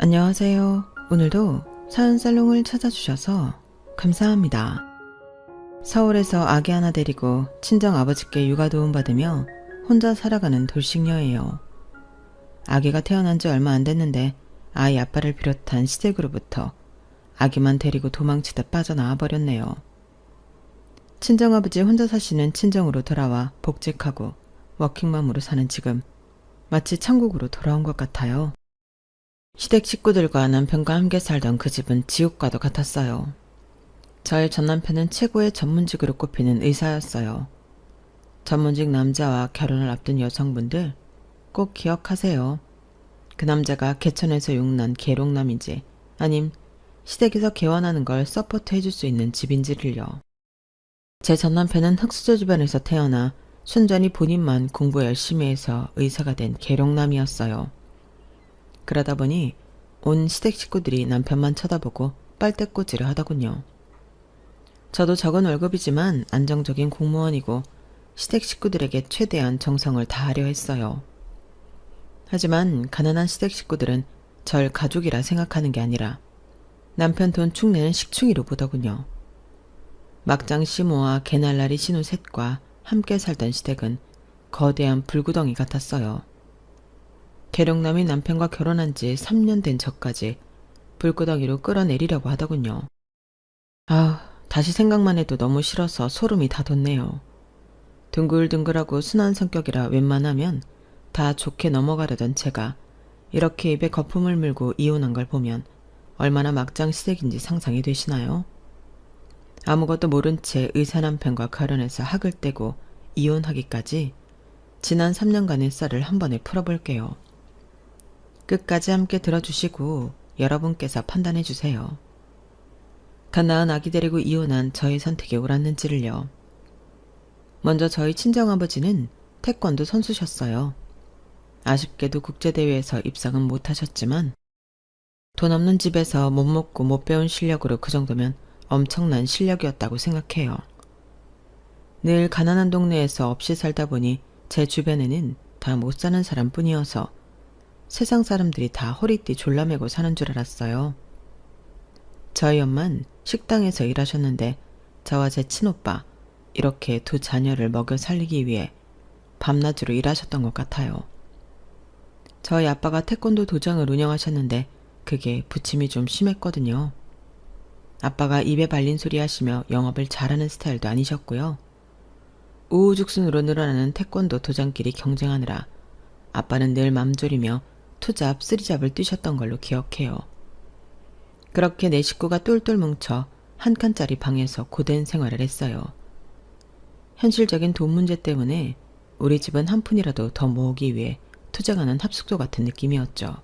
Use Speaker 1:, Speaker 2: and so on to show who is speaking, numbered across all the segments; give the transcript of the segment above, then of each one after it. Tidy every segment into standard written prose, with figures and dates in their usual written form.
Speaker 1: 안녕하세요. 오늘도 사연살롱을 찾아주셔서 감사합니다. 서울에서 아기 하나 데리고 친정아버지께 육아 도움받으며 혼자 살아가는 돌싱녀예요. 아기가 태어난 지 얼마 안 됐는데 아이 아빠를 비롯한 시댁으로부터 아기만 데리고 도망치다 빠져나와 버렸네요. 친정아버지 혼자 사시는 친정으로 돌아와 복직하고 워킹맘으로 사는 지금 마치 천국으로 돌아온 것 같아요. 시댁 식구들과 남편과 함께 살던 그 집은 지옥과도 같았어요. 저의 전남편은 최고의 전문직으로 꼽히는 의사였어요. 전문직 남자와 결혼을 앞둔 여성분들 꼭 기억하세요. 그 남자가 개천에서 용난 계룡남인지 아님 시댁에서 개원하는 걸 서포트 해줄 수 있는 집인지를요. 제 전남편은 흙수저 집안에서 태어나 순전히 본인만 공부 열심히 해서 의사가 된 계룡남이었어요. 그러다 보니 온 시댁 식구들이 남편만 쳐다보고 빨대꽂이를 하더군요. 저도 적은 월급이지만 안정적인 공무원이고 시댁 식구들에게 최대한 정성을 다하려 했어요. 하지만 가난한 시댁 식구들은 절 가족이라 생각하는 게 아니라 남편 돈 축 내는 식충이로 보더군요. 막장 시모와 개날라리 신우 셋과 함께 살던 시댁은 거대한 불구덩이 같았어요. 계룡남이 남편과 결혼한 지 3년 된 저까지 불구덩이로 끌어내리려고 하더군요. 다시 생각만 해도 너무 싫어서 소름이 다 돋네요. 둥글둥글하고 순한 성격이라 웬만하면 다 좋게 넘어가려던 제가 이렇게 입에 거품을 물고 이혼한 걸 보면 얼마나 막장 시댁인지 상상이 되시나요? 아무것도 모른 채 의사 남편과 결혼해서 학을 떼고 이혼하기까지 지난 3년간의 썰을 한 번에 풀어볼게요. 끝까지 함께 들어주시고 여러분께서 판단해 주세요. 갓 낳은 아기 데리고 이혼한 저의 선택이 옳았는지를요. 먼저 저희 친정아버지는 태권도 선수셨어요. 아쉽게도 국제대회에서 입상은 못하셨지만 돈 없는 집에서 못 먹고 못 배운 실력으로 그 정도면 엄청난 실력이었다고 생각해요. 늘 가난한 동네에서 없이 살다 보니 제 주변에는 다 못 사는 사람뿐이어서 세상 사람들이 다 허리띠 졸라매고 사는 줄 알았어요. 저희 엄만 식당에서 일하셨는데 저와 제 친오빠 이렇게 두 자녀를 먹여 살리기 위해 밤낮으로 일하셨던 것 같아요. 저희 아빠가 태권도 도장을 운영하셨는데 그게 부침이 좀 심했거든요. 아빠가 입에 발린 소리 하시며 영업을 잘하는 스타일도 아니셨고요. 우후죽순으로 늘어나는 태권도 도장끼리 경쟁하느라 아빠는 늘 맘졸이며 투잡, 쓰리잡을 뛰셨던 걸로 기억해요. 그렇게 네 식구가 똘똘 뭉쳐 한 칸짜리 방에서 고된 생활을 했어요. 현실적인 돈 문제 때문에 우리 집은 한 푼이라도 더 모으기 위해 투쟁하는 합숙소 같은 느낌이었죠.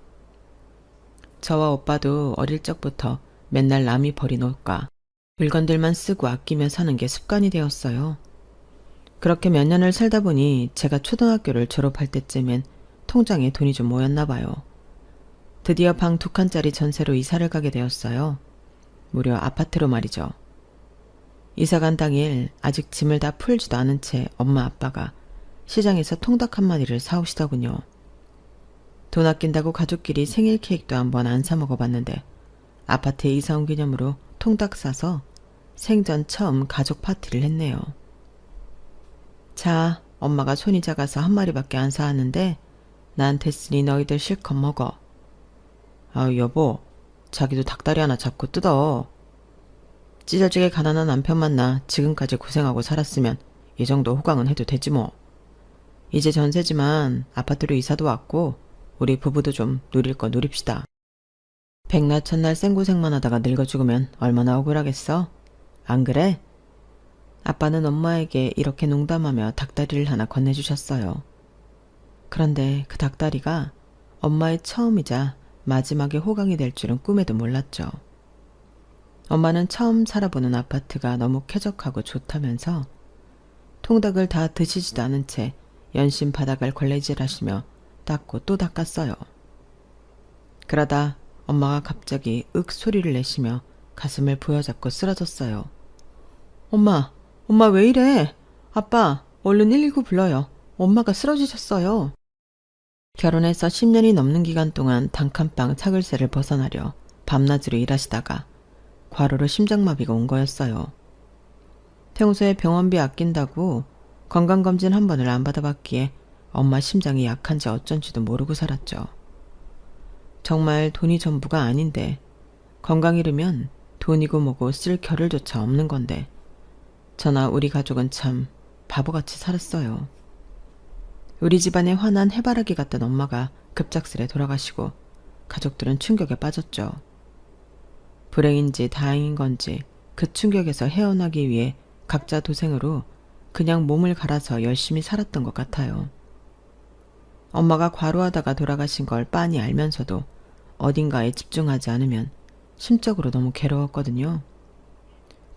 Speaker 1: 저와 오빠도 어릴 적부터 맨날 남이 버린 옷과 물건들만 쓰고 아끼며 사는 게 습관이 되었어요. 그렇게 몇 년을 살다 보니 제가 초등학교를 졸업할 때쯤엔 통장에 돈이 좀 모였나 봐요. 드디어 방 2칸짜리 전세로 이사를 가게 되었어요. 무려 아파트로 말이죠. 이사간 당일 아직 짐을 다 풀지도 않은 채 엄마 아빠가 시장에서 통닭 한 마리를 사오시더군요. 돈 아낀다고 가족끼리 생일 케이크도 한번 안 사 먹어봤는데 아파트에 이사 온 기념으로 통닭 사서 생전 처음 가족 파티를 했네요. 자, 엄마가 손이 작아서 한 마리밖에 안 사왔는데 나한테 쓰니 너희들 실컷 먹어. 여보, 자기도 닭다리 하나 잡고 뜯어. 찢어지게 가난한 남편 만나 지금까지 고생하고 살았으면 이 정도 호강은 해도 되지 뭐. 이제 전세지만 아파트로 이사도 왔고 우리 부부도 좀 누릴 거 누립시다. 백날 첫날 생고생만 하다가 늙어 죽으면 얼마나 억울하겠어? 안 그래? 아빠는 엄마에게 이렇게 농담하며 닭다리를 하나 건네주셨어요. 그런데 그 닭다리가 엄마의 처음이자 마지막에 호강이 될 줄은 꿈에도 몰랐죠. 엄마는 처음 살아보는 아파트가 너무 쾌적하고 좋다면서 통닭을 다 드시지도 않은 채 연신 바닥을 걸레질하시며 닦고 또 닦았어요. 그러다 엄마가 갑자기 윽 소리를 내시며 가슴을 부여잡고 쓰러졌어요. 엄마 왜 이래? 아빠, 얼른 119 불러요. 엄마가 쓰러지셨어요. 결혼해서 10년이 넘는 기간 동안 단칸방 차글세를 벗어나려 밤낮으로 일하시다가 과로로 심장마비가 온 거였어요. 평소에 병원비 아낀다고 건강검진 한 번을 안 받아봤기에 엄마 심장이 약한지 어쩐지도 모르고 살았죠. 정말 돈이 전부가 아닌데 건강 잃으면 돈이고 뭐고 쓸 겨를조차 없는 건데 저나 우리 가족은 참 바보같이 살았어요. 우리 집안에 환한 해바라기 같던 엄마가 급작스레 돌아가시고 가족들은 충격에 빠졌죠. 불행인지 다행인 건지 그 충격에서 헤어나기 위해 각자 도생으로 그냥 몸을 갈아서 열심히 살았던 것 같아요. 엄마가 과로하다가 돌아가신 걸 빤히 알면서도 어딘가에 집중하지 않으면 심적으로 너무 괴로웠거든요.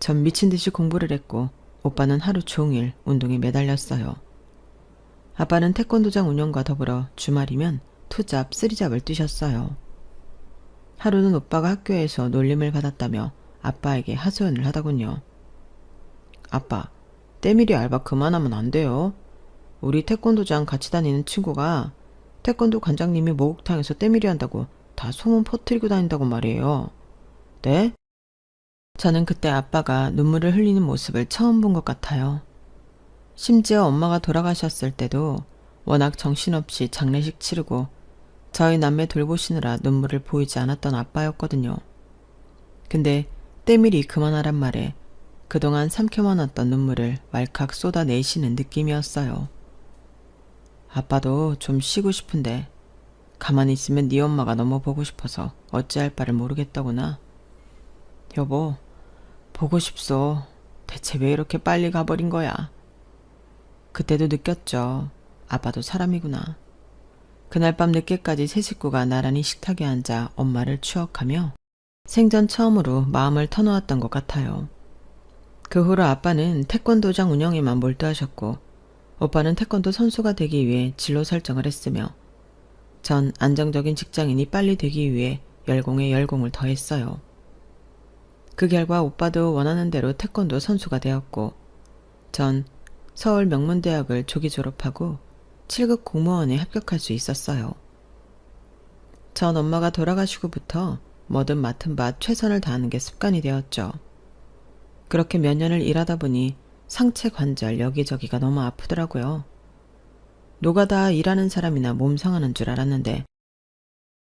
Speaker 1: 전 미친 듯이 공부를 했고 오빠는 하루 종일 운동에 매달렸어요. 아빠는 태권도장 운영과 더불어 주말이면 투잡, 쓰리잡을 뛰셨어요. 하루는 오빠가 학교에서 놀림을 받았다며 아빠에게 하소연을 하더군요. 아빠, 때밀이 알바 그만하면 안 돼요. 우리 태권도장 같이 다니는 친구가 태권도 관장님이 목욕탕에서 때밀이 한다고 다 소문 퍼뜨리고 다닌다고 말이에요. 네? 저는 그때 아빠가 눈물을 흘리는 모습을 처음 본 것 같아요. 심지어 엄마가 돌아가셨을 때도 워낙 정신없이 장례식 치르고 저희 남매 돌보시느라 눈물을 보이지 않았던 아빠였거든요. 근데 때밀이 그만하란 말에 그동안 삼켜만왔던 눈물을 왈칵 쏟아내시는 느낌이었어요. 아빠도 좀 쉬고 싶은데 가만히 있으면 네 엄마가 너무 보고 싶어서 어찌할 바를 모르겠다구나. 여보, 보고 싶소. 대체 왜 이렇게 빨리 가버린 거야? 그때도 느꼈죠. 아빠도 사람이구나. 그날 밤 늦게까지 세 식구가 나란히 식탁에 앉아 엄마를 추억하며 생전 처음으로 마음을 터놓았던 것 같아요. 그 후로 아빠는 태권도장 운영에만 몰두하셨고 오빠는 태권도 선수가 되기 위해 진로 설정을 했으며 전 안정적인 직장인이 빨리 되기 위해 열공에 열공을 더했어요. 그 결과 오빠도 원하는 대로 태권도 선수가 되었고 전 서울 명문대학을 조기 졸업하고 7급 공무원에 합격할 수 있었어요. 전 엄마가 돌아가시고부터 뭐든 맡은 바 최선을 다하는 게 습관이 되었죠. 그렇게 몇 년을 일하다 보니 상체 관절 여기저기가 너무 아프더라고요. 노가다 일하는 사람이나 몸 상하는 줄 알았는데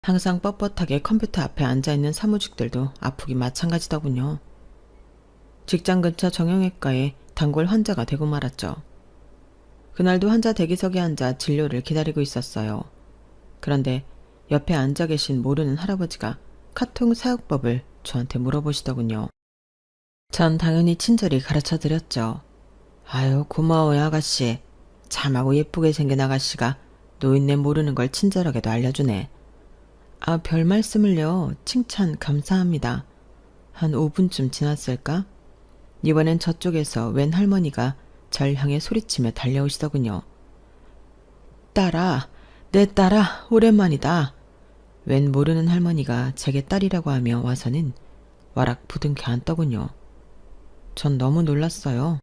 Speaker 1: 항상 뻣뻣하게 컴퓨터 앞에 앉아있는 사무직들도 아프기 마찬가지더군요. 직장 근처 정형외과에 단골 환자가 되고 말았죠. 그날도 환자 대기석에 앉아 진료를 기다리고 있었어요. 그런데 옆에 앉아 계신 모르는 할아버지가 카통 사육법을 저한테 물어보시더군요. 전 당연히 친절히 가르쳐드렸죠. 아유, 고마워요 아가씨. 참하고 예쁘게 생긴 아가씨가 노인네 모르는 걸 친절하게도 알려주네. 아, 별 말씀을요. 칭찬 감사합니다. 한 5분쯤 지났을까? 이번엔 저쪽에서 웬 할머니가 절 향해 소리치며 달려오시더군요. 딸아, 내 딸아, 오랜만이다. 웬 모르는 할머니가 제게 딸이라고 하며 와서는 와락 부둥켜 앉더군요. 전 너무 놀랐어요.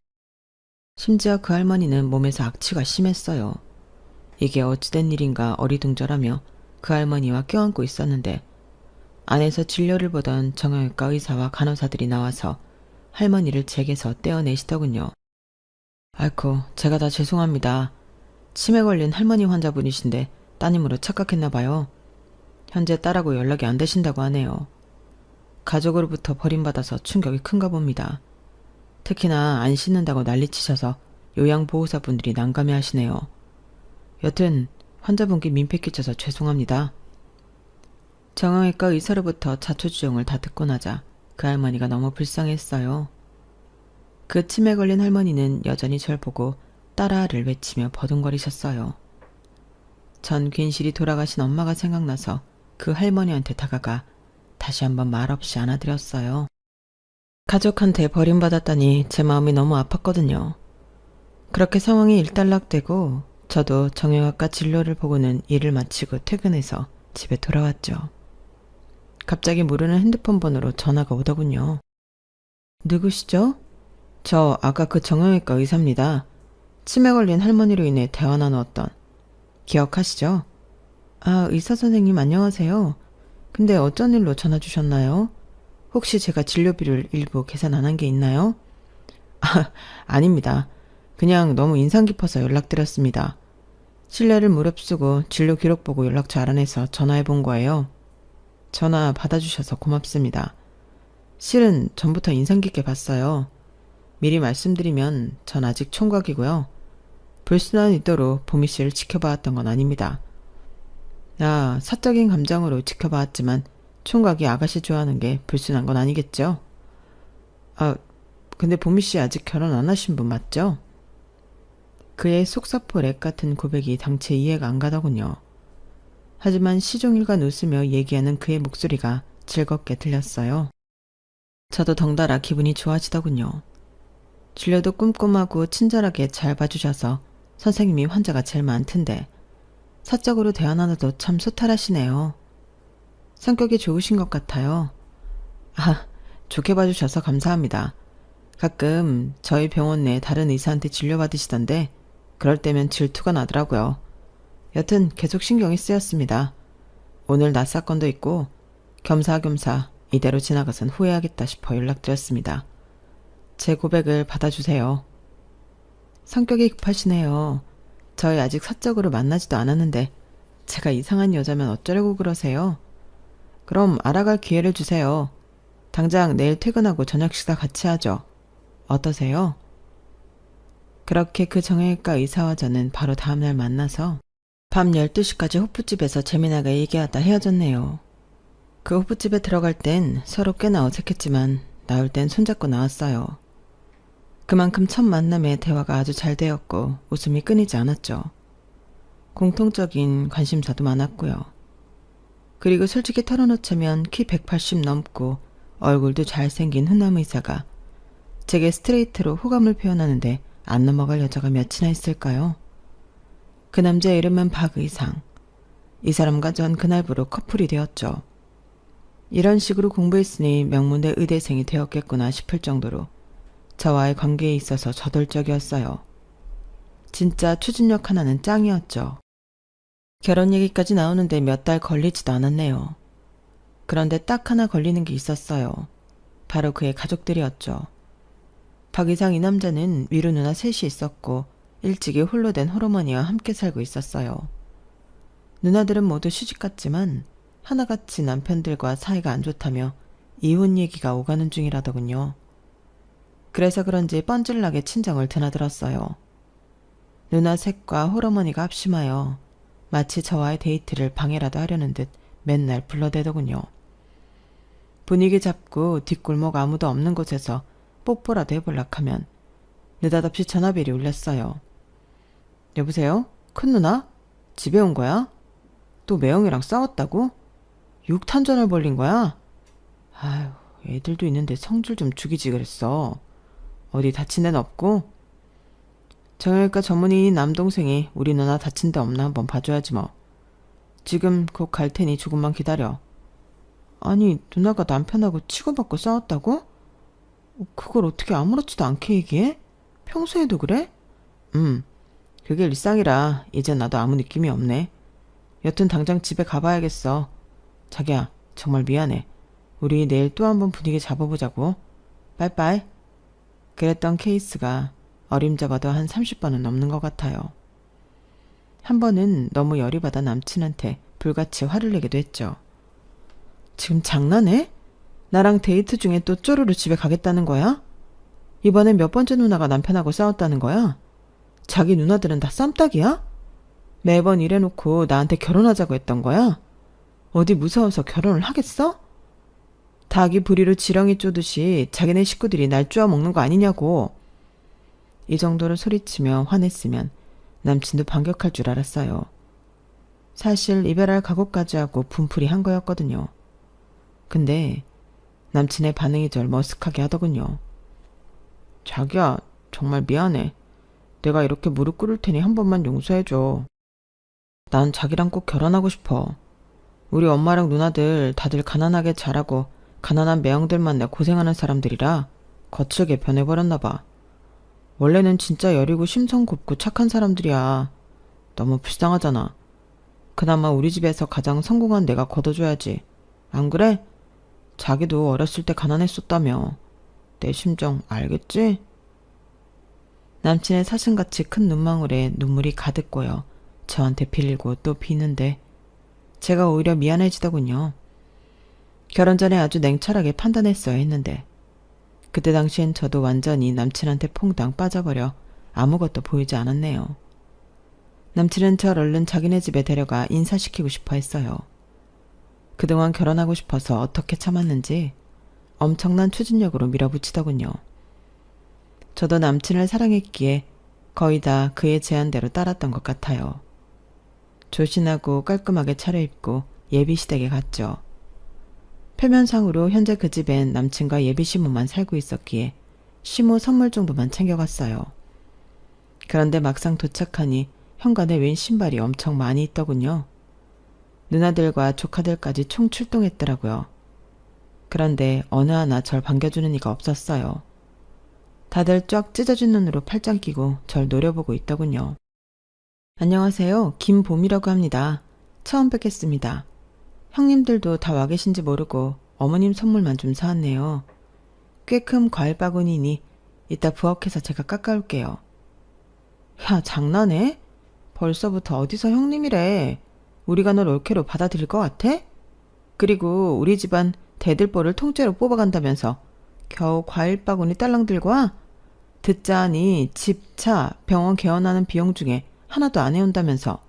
Speaker 1: 심지어 그 할머니는 몸에서 악취가 심했어요. 이게 어찌된 일인가 어리둥절하며 그 할머니와 껴안고 있었는데 안에서 진료를 보던 정형외과 의사와 간호사들이 나와서 할머니를 제게서 떼어내시더군요. 아이쿠, 제가 다 죄송합니다. 치매 걸린 할머니 환자분이신데 따님으로 착각했나 봐요. 현재 딸하고 연락이 안 되신다고 하네요. 가족으로부터 버림받아서 충격이 큰가 봅니다. 특히나 안 씻는다고 난리치셔서 요양보호사분들이 난감해하시네요. 여튼 환자분께 민폐 끼쳐서 죄송합니다. 정형외과 의사로부터 자초지종을 다 듣고 나자 그 할머니가 너무 불쌍했어요. 그 치매 걸린 할머니는 여전히 절 보고 딸아를 외치며 버둥거리셨어요. 전 괜시리 돌아가신 엄마가 생각나서 그 할머니한테 다가가 다시 한번 말없이 안아드렸어요. 가족한테 버림받았다니 제 마음이 너무 아팠거든요. 그렇게 상황이 일단락되고 저도 정형외과 진료를 보고는 일을 마치고 퇴근해서 집에 돌아왔죠. 갑자기 모르는 핸드폰 번호로 전화가 오더군요. 누구시죠? 저 아까 그 정형외과 의사입니다. 치매 걸린 할머니로 인해 대화 나누었던. 기억하시죠? 아, 의사 선생님 안녕하세요. 근데 어쩐 일로 전화 주셨나요? 혹시 제가 진료비를 일부 계산 안 한 게 있나요? 아, 아닙니다. 그냥 너무 인상 깊어서 연락드렸습니다. 실례를 무릅쓰고 진료 기록 보고 연락처 알아내서 전화해 본 거예요. 전화 받아주셔서 고맙습니다. 실은 전부터 인상 깊게 봤어요. 미리 말씀드리면 전 아직 총각이고요. 불순한 의도로 보미 씨를 지켜봐왔던 건 아닙니다. 사적인 감정으로 지켜봐왔지만 총각이 아가씨 좋아하는 게 불순한 건 아니겠죠? 근데 보미 씨 아직 결혼 안 하신 분 맞죠? 그의 속사포 렉 같은 고백이 당최 이해가 안 가더군요. 하지만 시종일관 웃으며 얘기하는 그의 목소리가 즐겁게 들렸어요. 저도 덩달아 기분이 좋아지더군요. 진료도 꼼꼼하고 친절하게 잘 봐주셔서 선생님이 환자가 제일 많던데 사적으로 대화 나눠도 참 소탈하시네요. 성격이 좋으신 것 같아요. 좋게 봐주셔서 감사합니다. 가끔 저희 병원 내 다른 의사한테 진료받으시던데 그럴 때면 질투가 나더라고요. 여튼 계속 신경이 쓰였습니다. 오늘 낮 사건도 있고 겸사겸사 이대로 지나가선 후회하겠다 싶어 연락드렸습니다. 제 고백을 받아주세요. 성격이 급하시네요. 저희 아직 사적으로 만나지도 않았는데 제가 이상한 여자면 어쩌려고 그러세요? 그럼 알아갈 기회를 주세요. 당장 내일 퇴근하고 저녁 식사 같이 하죠. 어떠세요? 그렇게 그 정형외과 의사와 저는 바로 다음날 만나서 밤 12시까지 호프집에서 재미나게 얘기하다 헤어졌네요. 그 호프집에 들어갈 땐 서로 꽤나 어색했지만 나올 땐 손잡고 나왔어요. 그만큼 첫 만남에 대화가 아주 잘 되었고 웃음이 끊이지 않았죠. 공통적인 관심사도 많았고요. 그리고 솔직히 털어놓자면 키 180 넘고 얼굴도 잘생긴 훈남 의사가 제게 스트레이트로 호감을 표현하는데 안 넘어갈 여자가 몇이나 있을까요? 그 남자의 이름은 박의상. 이 사람과 전 그날부로 커플이 되었죠. 이런 식으로 공부했으니 명문대 의대생이 되었겠구나 싶을 정도로 저와의 관계에 있어서 저돌적이었어요. 진짜 추진력 하나는 짱이었죠. 결혼 얘기까지 나오는데 몇 달 걸리지도 않았네요. 그런데 딱 하나 걸리는 게 있었어요. 바로 그의 가족들이었죠. 박이상 이 남자는 위로 누나 셋이 있었고 일찍이 홀로 된 홀어머니와 함께 살고 있었어요. 누나들은 모두 시집갔지만 하나같이 남편들과 사이가 안 좋다며 이혼 얘기가 오가는 중이라더군요. 그래서 그런지 뻔질나게 친정을 드나들었어요. 누나 셋과 홀어머니가 합심하여 마치 저와의 데이트를 방해라도 하려는 듯 맨날 불러대더군요. 분위기 잡고 뒷골목 아무도 없는 곳에서 뽀뽀라도 해볼락 하면 느닷없이 전화벨이 울렸어요. 여보세요? 큰누나? 집에 온 거야? 또 매형이랑 싸웠다고? 육탄전을 벌린 거야? 아휴, 애들도 있는데 성질 좀 죽이지 그랬어. 어디 다친 데는 없고? 정형외과 전문의인 남동생이 우리 누나 다친 데 없나 한번 봐줘야지 뭐. 지금 곧 갈 테니 조금만 기다려. 아니, 누나가 남편하고 치고받고 싸웠다고? 그걸 어떻게 아무렇지도 않게 얘기해? 평소에도 그래? 그게 일상이라 이제 나도 아무 느낌이 없네. 여튼 당장 집에 가봐야겠어. 자기야, 정말 미안해. 우리 내일 또 한번 분위기 잡아보자고. 빠이빠이. 그랬던 케이스가 어림잡아도 한 30번은 넘는 것 같아요. 한 번은 너무 열이 받아 남친한테 불같이 화를 내기도 했죠. 지금 장난해? 나랑 데이트 중에 또 쪼르르 집에 가겠다는 거야? 이번엔 몇 번째 누나가 남편하고 싸웠다는 거야? 자기 누나들은 다 쌈딱이야? 매번 이래놓고 나한테 결혼하자고 했던 거야? 어디 무서워서 결혼을 하겠어? 닭이 부리로 지렁이 쪼듯이 자기네 식구들이 날 쪼아먹는 거 아니냐고. 이 정도로 소리치며 화냈으면 남친도 반격할 줄 알았어요. 사실 이별할 각오까지 하고 분풀이 한 거였거든요. 근데 남친의 반응이 절 머쓱하게 하더군요. 자기야, 정말 미안해. 내가 이렇게 무릎 꿇을 테니 한 번만 용서해줘. 난 자기랑 꼭 결혼하고 싶어. 우리 엄마랑 누나들 다들 가난하게 자라고 가난한 매형들 만나 고생하는 사람들이라 거칠게 변해버렸나 봐. 원래는 진짜 여리고 심성 곱고 착한 사람들이야. 너무 불쌍하잖아. 그나마 우리 집에서 가장 성공한 내가 걷어줘야지. 안 그래? 자기도 어렸을 때 가난했었다며. 내 심정 알겠지? 남친의 사슴같이 큰 눈망울에 눈물이 가득 고여 저한테 빌리고 또 비는데 제가 오히려 미안해지더군요. 결혼 전에 아주 냉철하게 판단했어야 했는데 그때 당시엔 저도 완전히 남친한테 퐁당 빠져버려 아무것도 보이지 않았네요. 남친은 절 얼른 자기네 집에 데려가 인사시키고 싶어 했어요. 그동안 결혼하고 싶어서 어떻게 참았는지 엄청난 추진력으로 밀어붙이더군요. 저도 남친을 사랑했기에 거의 다 그의 제안대로 따랐던 것 같아요. 조신하고 깔끔하게 차려입고 예비시댁에 갔죠. 표면상으로 현재 그 집엔 남친과 예비시모만 살고 있었기에 시모 선물 정도만 챙겨갔어요. 그런데 막상 도착하니 현관에 웬 신발이 엄청 많이 있더군요. 누나들과 조카들까지 총 출동했더라고요. 그런데 어느 하나 절 반겨주는 이가 없었어요. 다들 쫙 찢어진 눈으로 팔짱 끼고 절 노려보고 있더군요. 안녕하세요. 김봄이라고 합니다. 처음 뵙겠습니다. 형님들도 다 와 계신지 모르고 어머님 선물만 좀 사왔네요. 꽤 큰 과일 바구니니 이따 부엌에서 제가 깎아올게요. 야, 장난해? 벌써부터 어디서 형님이래. 우리가 널 올케로 받아들일 것 같아? 그리고 우리 집안 대들보를 통째로 뽑아간다면서 겨우 과일 바구니 딸랑 들고 와? 듣자하니 집, 차, 병원 개원하는 비용 중에 하나도 안 해온다면서.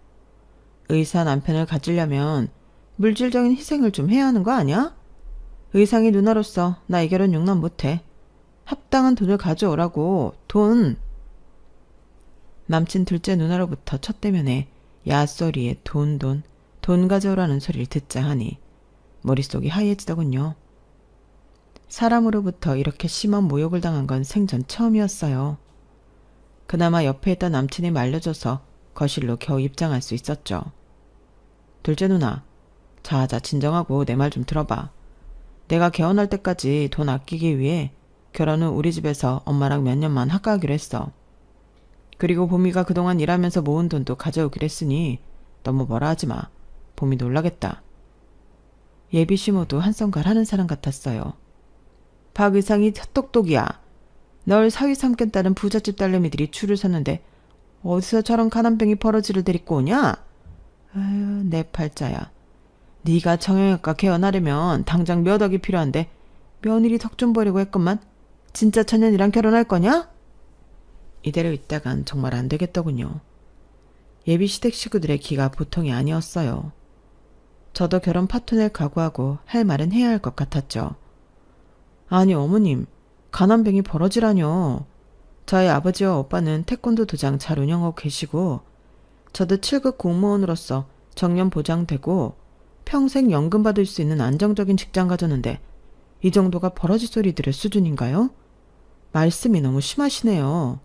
Speaker 1: 의사 남편을 가지려면 물질적인 희생을 좀 해야 하는 거 아니야? 의상이 누나로서 나 이 결혼 용납 못해. 합당한 돈을 가져오라고. 돈. 남친 둘째 누나로부터 첫 대면에 야소리에 돈 가져오라는 소리를 듣자 하니 머릿속이 하얘지더군요. 사람으로부터 이렇게 심한 모욕을 당한 건 생전 처음이었어요. 그나마 옆에 있던 남친이 말려줘서 거실로 겨우 입장할 수 있었죠. 둘째 누나, 자자 진정하고 내 말 좀 들어봐. 내가 개원할 때까지 돈 아끼기 위해 결혼 후 우리 집에서 엄마랑 몇 년만 학가하기로 했어. 그리고 봄이가 그동안 일하면서 모은 돈도 가져오기로 했으니 너무 뭐라 하지 마. 봄이 놀라겠다. 예비 시모도 한성갈 하는 사람 같았어요. 박 의상이 헛똑똑이야. 널 사위 삼겠다는 부잣집 딸내미들이 줄을 섰는데 어디서 저런 가난뱅이 버러지를 데리고 오냐? 아유, 내 팔자야. 네가 정형외과 개원하려면 당장 몇 억이 필요한데 며느리 덕 좀 버리고 했건만 진짜 천년이랑 결혼할 거냐? 이대로 있다간 정말 안 되겠더군요. 예비 시댁 식구들의 기가 보통이 아니었어요. 저도 결혼 파토낼 각오하고 할 말은 해야 할 것 같았죠. 아니 어머님, 가난뱅이 버러지라뇨. 저희 아버지와 오빠는 태권도 도장 잘 운영하고 계시고 저도 7급 공무원으로서 정년 보장되고 평생 연금 받을 수 있는 안정적인 직장 가졌는데 이 정도가 버러지 소리 들을 수준인가요? 말씀이 너무 심하시네요.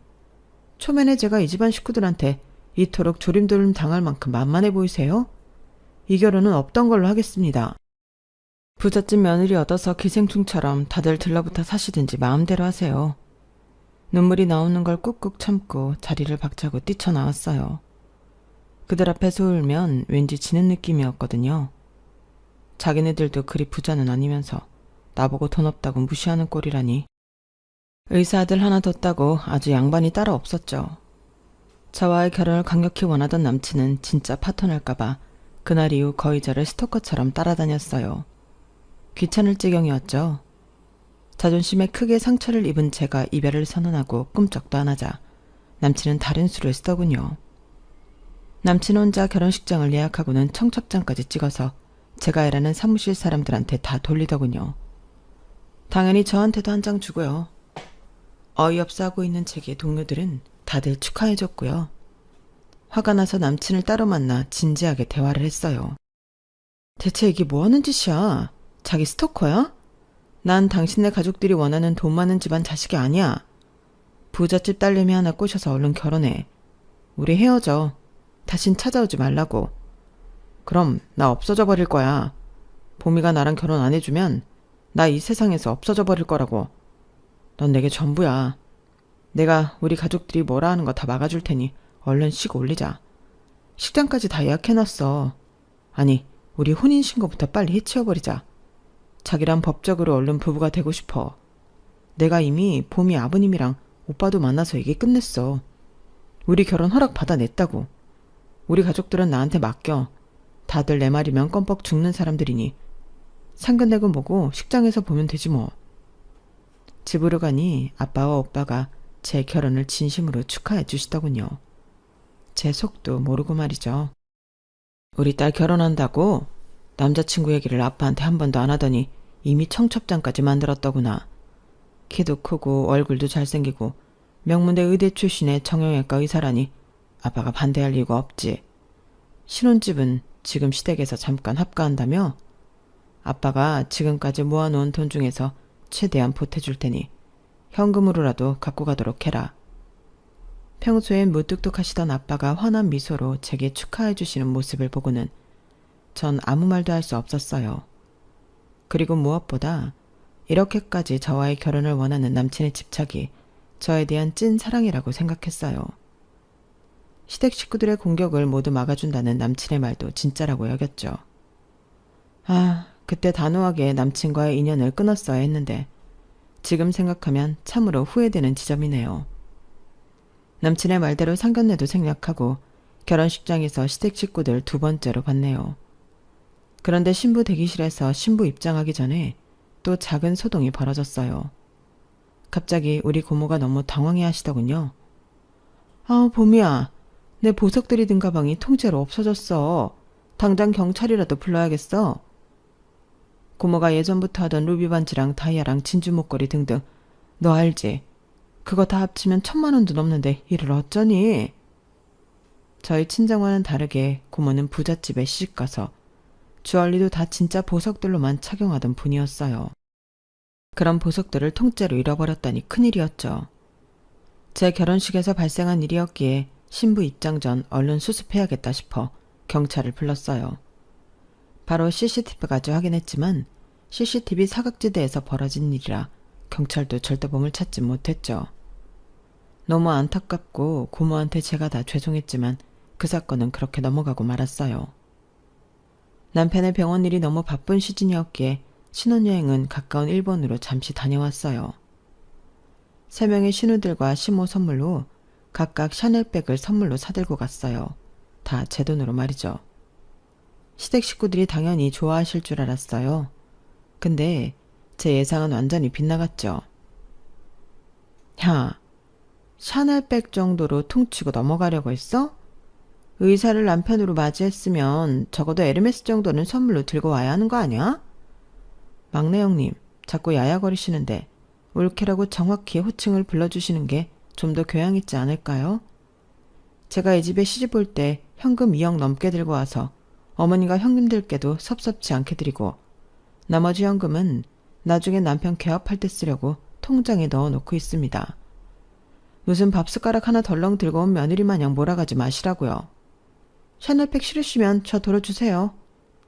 Speaker 1: 초면에 제가 이 집안 식구들한테 이토록 조림돌림 당할 만큼 만만해 보이세요? 이 결혼은 없던 걸로 하겠습니다. 부잣집 며느리 얻어서 기생충처럼 다들 들러붙어 사시든지 마음대로 하세요. 눈물이 나오는 걸 꾹꾹 참고 자리를 박차고 뛰쳐나왔어요. 그들 앞에서 울면 왠지 지는 느낌이었거든요. 자기네들도 그리 부자는 아니면서 나보고 돈 없다고 무시하는 꼴이라니. 의사 아들 하나 뒀다고 아주 양반이 따로 없었죠. 저와의 결혼을 강력히 원하던 남친은 진짜 파토날까봐 그날 이후 거의 저를 스토커처럼 따라다녔어요. 귀찮을 지경이었죠. 자존심에 크게 상처를 입은 제가 이별을 선언하고 꿈쩍도 안 하자 남친은 다른 수를 쓰더군요. 남친 혼자 결혼식장을 예약하고는 청첩장까지 찍어서 제가 일하는 사무실 사람들한테 다 돌리더군요. 당연히 저한테도 한 장 주고요. 어이없어 하고 있는 제게 동료들은 다들 축하해줬고요. 화가 나서 남친을 따로 만나 진지하게 대화를 했어요. 대체 이게 뭐하는 짓이야? 자기 스토커야? 난 당신네 가족들이 원하는 돈 많은 집안 자식이 아니야. 부잣집 딸내미 하나 꼬셔서 얼른 결혼해. 우리 헤어져. 다신 찾아오지 말라고. 그럼 나 없어져 버릴 거야. 봄이가 나랑 결혼 안 해주면 나 이 세상에서 없어져 버릴 거라고. 넌 내게 전부야. 내가 우리 가족들이 뭐라 하는 거 다 막아줄 테니 얼른 식 올리자. 식장까지 다 예약해놨어. 아니, 우리 혼인신고부터 빨리 해치워버리자. 자기랑 법적으로 얼른 부부가 되고 싶어. 내가 이미 봄이 아버님이랑 오빠도 만나서 얘기 끝냈어. 우리 결혼 허락 받아냈다고. 우리 가족들은 나한테 맡겨. 다들 내 말이면 껌뻑 죽는 사람들이니 상견례고 뭐고 식장에서 보면 되지 뭐. 집으로 가니 아빠와 오빠가 제 결혼을 진심으로 축하해 주시더군요. 제 속도 모르고 말이죠. 우리 딸 결혼한다고? 남자친구 얘기를 아빠한테 한 번도 안 하더니 이미 청첩장까지 만들었더구나. 키도 크고 얼굴도 잘생기고 명문대 의대 출신의 정형외과 의사라니 아빠가 반대할 이유가 없지. 신혼집은 지금 시댁에서 잠깐 합가한다며? 아빠가 지금까지 모아놓은 돈 중에서 최대한 보태줄 테니 현금으로라도 갖고 가도록 해라. 평소엔 무뚝뚝하시던 아빠가 환한 미소로 제게 축하해 주시는 모습을 보고는 전 아무 말도 할 수 없었어요. 그리고 무엇보다 이렇게까지 저와의 결혼을 원하는 남친의 집착이 저에 대한 찐 사랑이라고 생각했어요. 시댁 식구들의 공격을 모두 막아준다는 남친의 말도 진짜라고 여겼죠. 그때 단호하게 남친과의 인연을 끊었어야 했는데 지금 생각하면 참으로 후회되는 지점이네요. 남친의 말대로 상견례도 생략하고 결혼식장에서 시댁 식구들 2번째로 봤네요. 그런데 신부 대기실에서 신부 입장하기 전에 또 작은 소동이 벌어졌어요. 갑자기 우리 고모가 너무 당황해 하시더군요. 봄이야. 내 보석들이 든 가방이 통째로 없어졌어. 당장 경찰이라도 불러야겠어. 고모가 예전부터 하던 루비 반지랑 다이아랑 진주 목걸이 등등. 너 알지? 그거 다 합치면 1,000만 원도 넘는데 이를 어쩌니? 저희 친정과는 다르게 고모는 부잣집에 시집가서 주얼리도 다 진짜 보석들로만 착용하던 분이었어요. 그런 보석들을 통째로 잃어버렸다니 큰일이었죠. 제 결혼식에서 발생한 일이었기에 신부 입장 전 얼른 수습해야겠다 싶어 경찰을 불렀어요. 바로 CCTV까지 확인했지만 CCTV 사각지대에서 벌어진 일이라 경찰도 절도범을 찾지 못했죠. 너무 안타깝고 고모한테 제가 다 죄송했지만 그 사건은 그렇게 넘어가고 말았어요. 남편의 병원 일이 너무 바쁜 시즌이었기에 신혼여행은 가까운 일본으로 잠시 다녀왔어요. 3명의 신우들과 시모 선물로 각각 샤넬백을 선물로 사들고 갔어요. 다 제 돈으로 말이죠. 시댁 식구들이 당연히 좋아하실 줄 알았어요. 근데 제 예상은 완전히 빗나갔죠. 야, 샤넬백 정도로 퉁치고 넘어가려고 했어? 의사를 남편으로 맞이했으면 적어도 에르메스 정도는 선물로 들고 와야 하는 거 아니야? 막내 형님, 자꾸 야야거리시는데 올케라고 정확히 호칭을 불러주시는 게 좀 더 교양 있지 않을까요? 제가 이 집에 시집 올 때 현금 2억 넘게 들고 와서 어머니가 형님들께도 섭섭지 않게 드리고 나머지 현금은 나중에 남편 개업할 때 쓰려고 통장에 넣어놓고 있습니다. 무슨 밥숟가락 하나 덜렁 들고 온 며느리 마냥 몰아가지 마시라고요. 샤넬백 싫으시면 저 돌려주세요.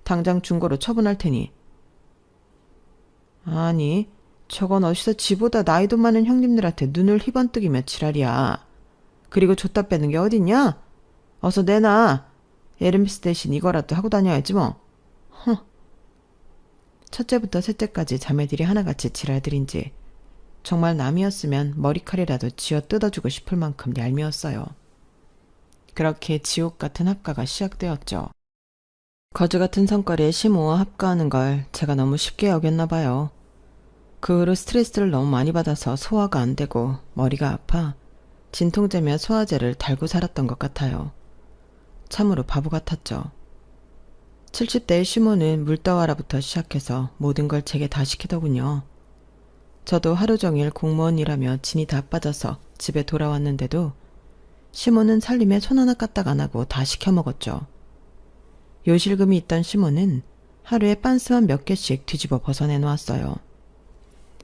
Speaker 1: 당장 중고로 처분할 테니. 아니, 저건 어디서 지보다 나이도 많은 형님들한테 눈을 희번뜩이며 지랄이야. 그리고 줬다 빼는 게 어딨냐? 어서 내놔. 에르메스 대신 이거라도 하고 다녀야지 뭐. 첫째부터 셋째까지 자매들이 하나같이 지랄들인지 정말 남이었으면 머리칼이라도 쥐어 뜯어주고 싶을 만큼 얄미웠어요. 그렇게 지옥 같은 합가가 시작되었죠. 거지 같은 성깔에 시모와 합가하는 걸 제가 너무 쉽게 여겼나 봐요. 그 후로 스트레스를 너무 많이 받아서 소화가 안 되고 머리가 아파 진통제며 소화제를 달고 살았던 것 같아요. 참으로 바보 같았죠. 70대의 시모는 물떠와라부터 시작해서 모든 걸 제게 다 시키더군요. 저도 하루 종일 공무원 일하며 진이 다 빠져서 집에 돌아왔는데도 시모는 살림에 손 하나 까딱 안 하고 다 시켜 먹었죠. 요실금이 있던 시모는 하루에 빤스만 몇 개씩 뒤집어 벗어내 놓았어요.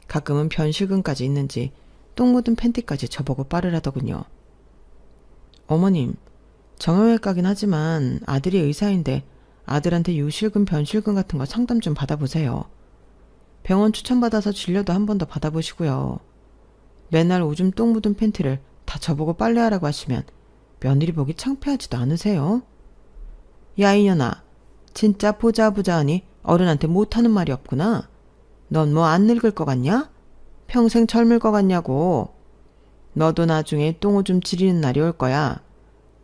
Speaker 1: 가끔은 변실금까지 있는지 똥 묻은 팬티까지 저보고 빠르라더군요. 어머님, 정형외과긴 하지만 아들이 의사인데 아들한테 요실금, 변실금 같은 거 상담 좀 받아보세요. 병원 추천받아서 진료도 한 번 더 받아보시고요. 맨날 오줌 똥 묻은 팬티를 다 저보고 빨래하라고 하시면 며느리 보기 창피하지도 않으세요? 야 이년아, 진짜 보자 하니 어른한테 못하는 말이 없구나. 넌 뭐 안 늙을 것 같냐? 평생 젊을 것 같냐고. 너도 나중에 똥오줌 지리는 날이 올 거야.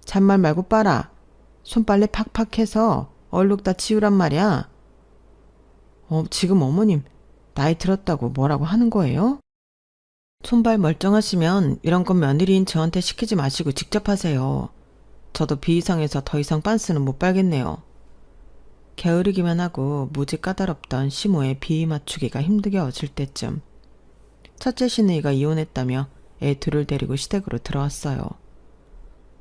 Speaker 1: 잔말 말고 빨아. 손빨래 팍팍 해서 얼룩 다 치우란 말이야. 지금 어머님 나이 들었다고 뭐라고 하는 거예요? 손발 멀쩡하시면 이런 건 며느리인 저한테 시키지 마시고 직접 하세요. 저도 비이상해서 더 이상 빤스는 못 빨겠네요. 게으르기만 하고 무지 까다롭던 시모의 비위 맞추기가 힘들게 어질 때쯤 첫째 시누이가 이혼했다며 애 둘을 데리고 시댁으로 들어왔어요.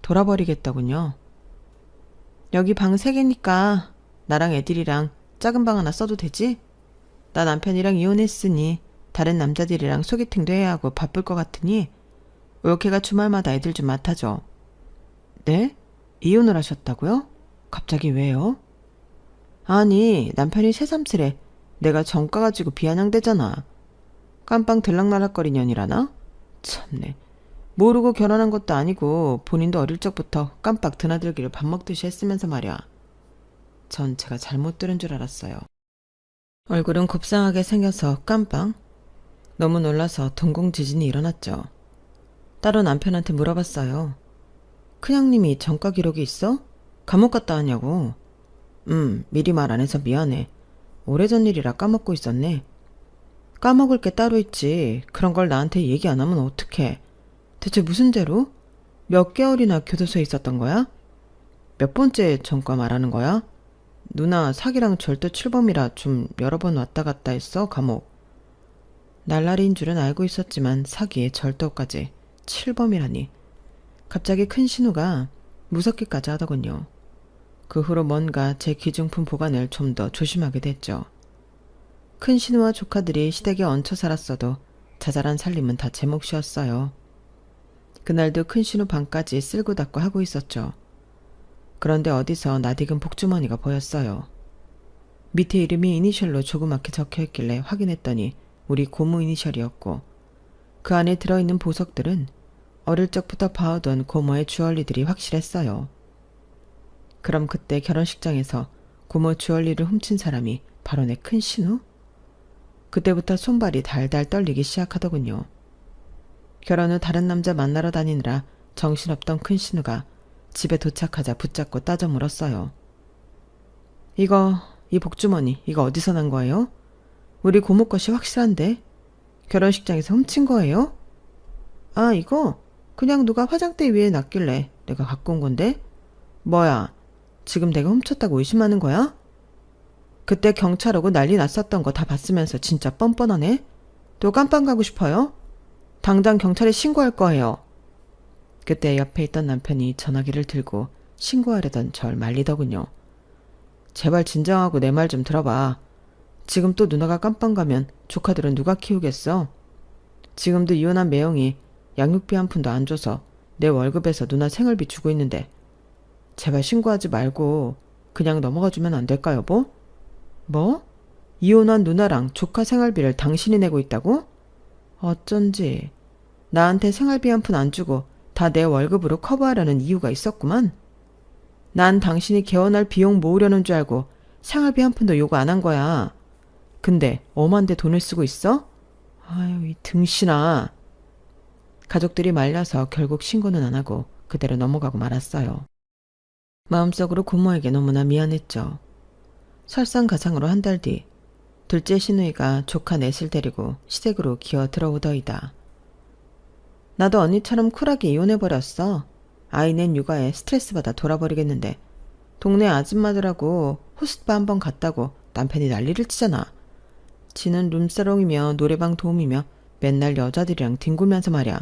Speaker 1: 돌아버리겠다군요. 여기 방 3개니까 나랑 애들이랑 작은 방 하나 써도 되지? 나 남편이랑 이혼했으니 다른 남자들이랑 소개팅도 해야 하고 바쁠 것 같으니 올케가 주말마다 애들 좀 맡아줘. 네? 이혼을 하셨다고요? 갑자기 왜요? 아니 남편이 새삼스레 내가 정가 가지고 비아냥대잖아. 깜빵 들락날락거린 년이라나? 참네. 모르고 결혼한 것도 아니고 본인도 어릴 적부터 깜빡 드나들기를 밥 먹듯이 했으면서 말이야. 전 제가 잘못 들은 줄 알았어요. 얼굴은 곱상하게 생겨서 깜빵? 너무 놀라서 동공지진이 일어났죠. 따로 남편한테 물어봤어요. 큰형님이 정가 기록이 있어? 감옥 갔다 왔냐고. 미리 말 안 해서 미안해. 오래전 일이라 까먹고 있었네. 까먹을 게 따로 있지. 그런 걸 나한테 얘기 안 하면 어떡해. 대체 무슨 죄로? 몇 개월이나 교도소에 있었던 거야? 몇 번째 전과 말하는 거야? 누나 사기랑 절도 출범이라 좀 여러 번 왔다 갔다 했어 감옥. 날라리인 줄은 알고 있었지만 사기에 절도까지 7범이라니. 갑자기 큰 신우가 무섭기까지 하더군요. 그 후로 뭔가 제 귀중품 보관을 좀 더 조심하게 됐죠. 큰 신우와 조카들이 시댁에 얹혀 살았어도 자잘한 살림은 다 제 몫이었어요. 그날도 큰 신우 방까지 쓸고 닦고 하고 있었죠. 그런데 어디서 낯익은 복주머니가 보였어요. 밑에 이름이 이니셜로 조그맣게 적혀있길래 확인했더니 우리 고모 이니셜이었고 그 안에 들어있는 보석들은 어릴 적부터 봐오던 고모의 주얼리들이 확실했어요. 그럼 그때 결혼식장에서 고모 주얼리를 훔친 사람이 바로 내 큰 신우? 그때부터 손발이 달달 떨리기 시작하더군요. 결혼 후 다른 남자 만나러 다니느라 정신없던 큰 신우가 집에 도착하자 붙잡고 따져 물었어요. 이 복주머니 이거 어디서 난 거예요? 우리 고모 것이 확실한데? 결혼식장에서 훔친 거예요? 아 이거 그냥 누가 화장대 위에 놨길래 내가 갖고 온 건데? 뭐야 지금 내가 훔쳤다고 의심하는 거야? 그때 경찰 오고 난리 났었던 거 다 봤으면서 진짜 뻔뻔하네? 또 깜빵 가고 싶어요? 당장 경찰에 신고할 거예요. 그때 옆에 있던 남편이 전화기를 들고 신고하려던 절 말리더군요. 제발 진정하고 내 말 좀 들어봐. 지금 또 누나가 깜빵 가면 조카들은 누가 키우겠어? 지금도 이혼한 매형이 양육비 한 푼도 안 줘서 내 월급에서 누나 생활비 주고 있는데 제발 신고하지 말고 그냥 넘어가주면 안 될까 여보? 뭐? 이혼한 누나랑 조카 생활비를 당신이 내고 있다고? 어쩐지 나한테 생활비 한 푼 안 주고 다 내 월급으로 커버하려는 이유가 있었구만. 난 당신이 개원할 비용 모으려는 줄 알고 생활비 한 푼도 요구 안 한 거야. 근데 엄한데 돈을 쓰고 있어? 아유 이 등신아. 가족들이 말려서 결국 신고는 안 하고 그대로 넘어가고 말았어요. 마음속으로 고모에게 너무나 미안했죠. 설상가상으로 한 달 뒤 둘째 시누이가 조카 넷을 데리고 시댁으로 기어 들어오더이다. 나도 언니처럼 쿨하게 이혼해버렸어. 아이 낸 육아에 스트레스 받아 돌아버리겠는데 동네 아줌마들하고 호스트바 한번 갔다고 남편이 난리를 치잖아. 지는 룸사롱이며 노래방 도우미며 맨날 여자들이랑 뒹굴면서 말이야.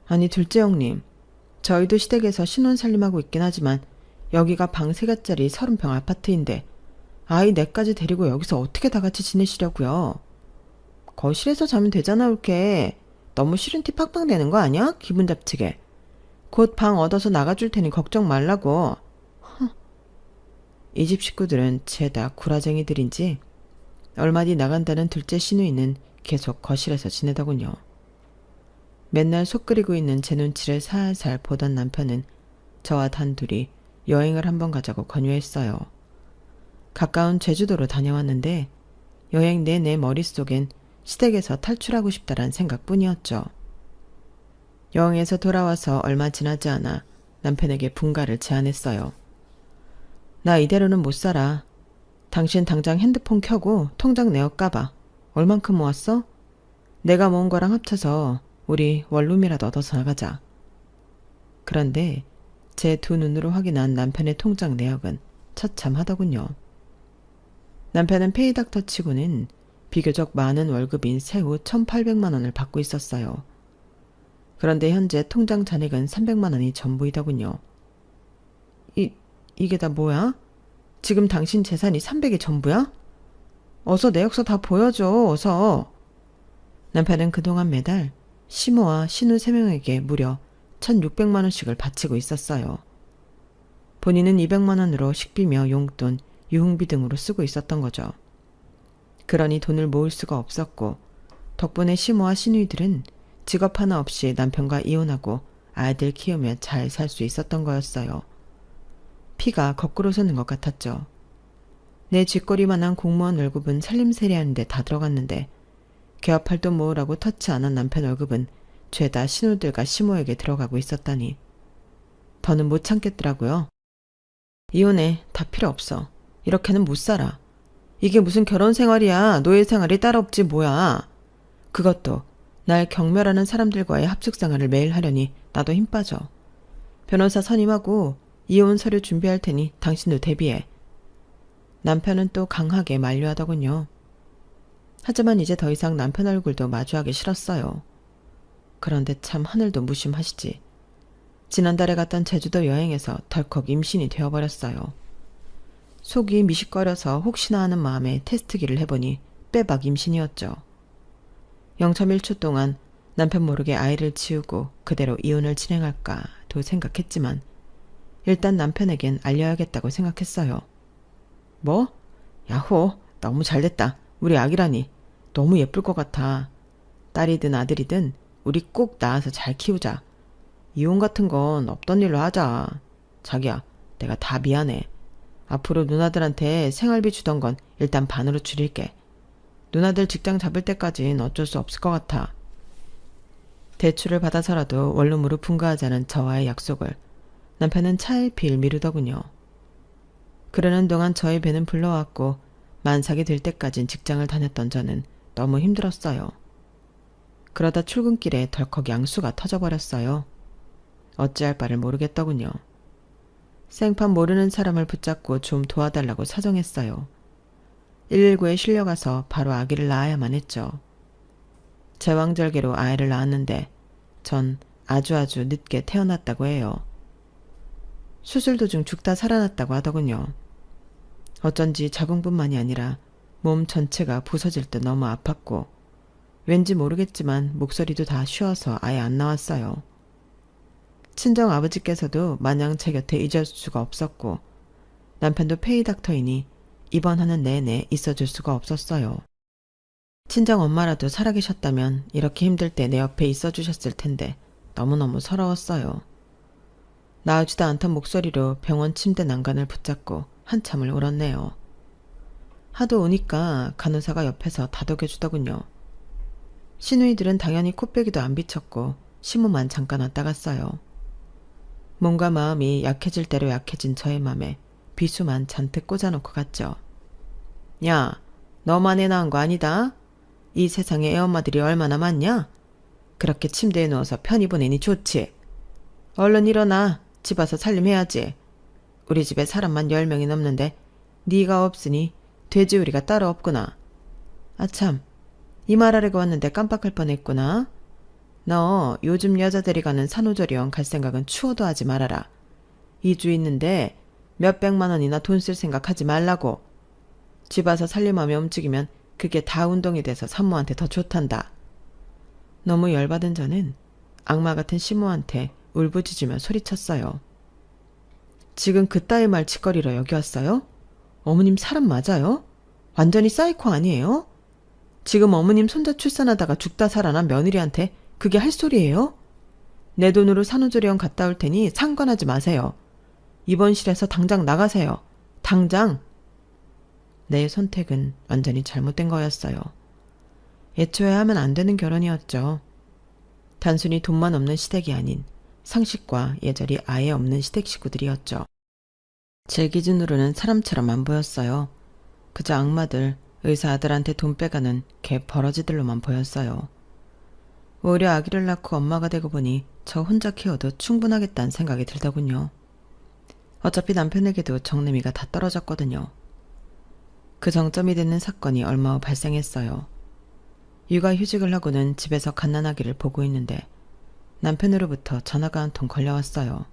Speaker 1: 아니 둘째 형님, 저희도 시댁에서 신혼살림하고 있긴 하지만 여기가 방 3개짜리 30평 아파트인데 아이 4까지 데리고 여기서 어떻게 다 같이 지내시려고요? 거실에서 자면 되잖아 올게. 너무 싫은 티 팍팍 내는 거 아니야? 기분 잡치게. 곧 방 얻어서 나가줄 테니 걱정 말라고. 이 집 식구들은 죄다 구라쟁이들인지 얼마 뒤 나간다는 둘째 시누이는 계속 거실에서 지내더군요. 맨날 속 끓이고 있는 제 눈치를 살살 보던 남편은 저와 단둘이 여행을 한번 가자고 권유했어요. 가까운 제주도로 다녀왔는데 여행 내내 머릿속엔 시댁에서 탈출하고 싶다란 생각뿐이었죠. 여행에서 돌아와서 얼마 지나지 않아 남편에게 분가를 제안했어요. 나 이대로는 못 살아. 당신 당장 핸드폰 켜고 통장 내어 까봐. 얼만큼 모았어? 내가 모은 거랑 합쳐서 우리 원룸이라도 얻어서 나가자. 그런데 제 두 눈으로 확인한 남편의 통장 내역은 처참하더군요. 남편은 페이닥터 치고는 비교적 많은 월급인 세후 1,800만 원을 받고 있었어요. 그런데 현재 통장 잔액은 300만 원이 전부이더군요. 이게 다 뭐야? 지금 당신 재산이 300이 전부야? 어서 내역서 다 보여줘, 어서. 남편은 그동안 매달 시모와 신우 3명에게 무려 1,600만 원씩을 바치고 있었어요. 본인은 200만 원으로 식비며 용돈, 유흥비 등으로 쓰고 있었던 거죠. 그러니 돈을 모을 수가 없었고 덕분에 시모와 신우이들은 직업 하나 없이 남편과 이혼하고 아이들 키우며 잘 살 수 있었던 거였어요. 피가 거꾸로 서는 것 같았죠. 내 쥐꼬리만한 공무원 월급은 살림살이하는데 다 들어갔는데 개업할 돈 모으라고 터치 안 한 남편 월급은 죄다 신우들과 시모에게 들어가고 있었다니. 더는 못 참겠더라고요. 이혼해. 다 필요 없어. 이렇게는 못 살아. 이게 무슨 결혼 생활이야. 노예 생활이 따로 없지 뭐야. 그것도 날 경멸하는 사람들과의 합숙 생활을 매일 하려니 나도 힘 빠져. 변호사 선임하고 이혼 서류 준비할 테니 당신도 대비해. 남편은 또 강하게 만류하더군요. 하지만 이제 더 이상 남편 얼굴도 마주하기 싫었어요. 그런데 참 하늘도 무심하시지. 지난달에 갔던 제주도 여행에서 덜컥 임신이 되어버렸어요. 속이 미식거려서 혹시나 하는 마음에 테스트기를 해보니 빼박 임신이었죠. 0.1초 동안 남편 모르게 아이를 치우고 그대로 이혼을 진행할까도 생각했지만 일단 남편에겐 알려야겠다고 생각했어요. 뭐? 야호, 너무 잘됐다. 우리 아기라니. 너무 예쁠 것 같아. 딸이든 아들이든 우리 꼭 낳아서 잘 키우자. 이혼 같은 건 없던 일로 하자. 자기야, 내가 다 미안해. 앞으로 누나들한테 생활비 주던 건 일단 반으로 줄일게. 누나들 직장 잡을 때까진 어쩔 수 없을 것 같아. 대출을 받아서라도 원룸으로 분가하자는 저와의 약속을 남편은 차일피일 미루더군요. 그러는 동안 저의 배는 불러왔고 만삭이 될 때까진 직장을 다녔던 저는 너무 힘들었어요. 그러다 출근길에 덜컥 양수가 터져버렸어요. 어찌할 바를 모르겠더군요. 생판 모르는 사람을 붙잡고 좀 도와달라고 사정했어요. 119에 실려가서 바로 아기를 낳아야만 했죠. 제왕절개로 아이를 낳았는데 전 아주 늦게 태어났다고 해요. 수술 도중 죽다 살아났다고 하더군요. 어쩐지 자궁뿐만이 아니라 몸 전체가 부서질 듯 너무 아팠고 왠지 모르겠지만 목소리도 다 쉬어서 아예 안 나왔어요. 친정 아버지께서도 마냥 제 곁에 잊을 수가 없었고 남편도 페이닥터이니 입원하는 내내 있어줄 수가 없었어요. 친정 엄마라도 살아계셨다면 이렇게 힘들 때 내 옆에 있어주셨을 텐데 너무너무 서러웠어요. 나오지도 않던 목소리로 병원 침대 난간을 붙잡고 한참을 울었네요. 하도 우니까 간호사가 옆에서 다독여주더군요. 시누이들은 당연히 코빼기도 안 비쳤고 시무만 잠깐 왔다 갔어요. 몸과 마음이 약해질 대로 약해진 저의 맘에 비수만 잔뜩 꽂아놓고 갔죠. 야, 너만 애 낳은 거 아니다? 이 세상에 애엄마들이 얼마나 많냐? 그렇게 침대에 누워서 편히 보내니 좋지. 얼른 일어나. 집 와서 살림해야지. 우리 집에 사람만 10명이 넘는데 네가 없으니 돼지우리가 따로 없구나. 아참, 이 말하려고 왔는데 깜빡할 뻔했구나. 너 요즘 여자들이 가는 산후조리원 갈 생각은 추워도 하지 말아라. 2주 있는데 몇백만 원이나 돈 쓸 생각하지 말라고. 집 와서 살림하며 움직이면 그게 다 운동이 돼서 산모한테 더 좋단다. 너무 열받은 저는 악마 같은 시모한테 울부짖으며 소리쳤어요. 지금 그따위 말짓거리로 여기 왔어요? 어머님 사람 맞아요? 완전히 사이코 아니에요? 지금 어머님 손자 출산하다가 죽다 살아난 며느리한테 그게 할 소리예요? 내 돈으로 산후조리원 갔다 올 테니 상관하지 마세요. 입원실에서 당장 나가세요. 당장! 내 선택은 완전히 잘못된 거였어요. 애초에 하면 안 되는 결혼이었죠. 단순히 돈만 없는 시댁이 아닌 상식과 예절이 아예 없는 시댁 식구들이었죠. 제 기준으로는 사람처럼 안 보였어요. 그저 악마들, 의사 아들한테 돈 빼가는 개 버러지들로만 보였어요. 오히려 아기를 낳고 엄마가 되고 보니 저 혼자 키워도 충분하겠다는 생각이 들더군요. 어차피 남편에게도 정내미가 다 떨어졌거든요. 그 정점이 되는 사건이 얼마 후 발생했어요. 육아휴직을 하고는 집에서 갓난아기를 보고 있는데 남편으로부터 전화가 한 통 걸려왔어요.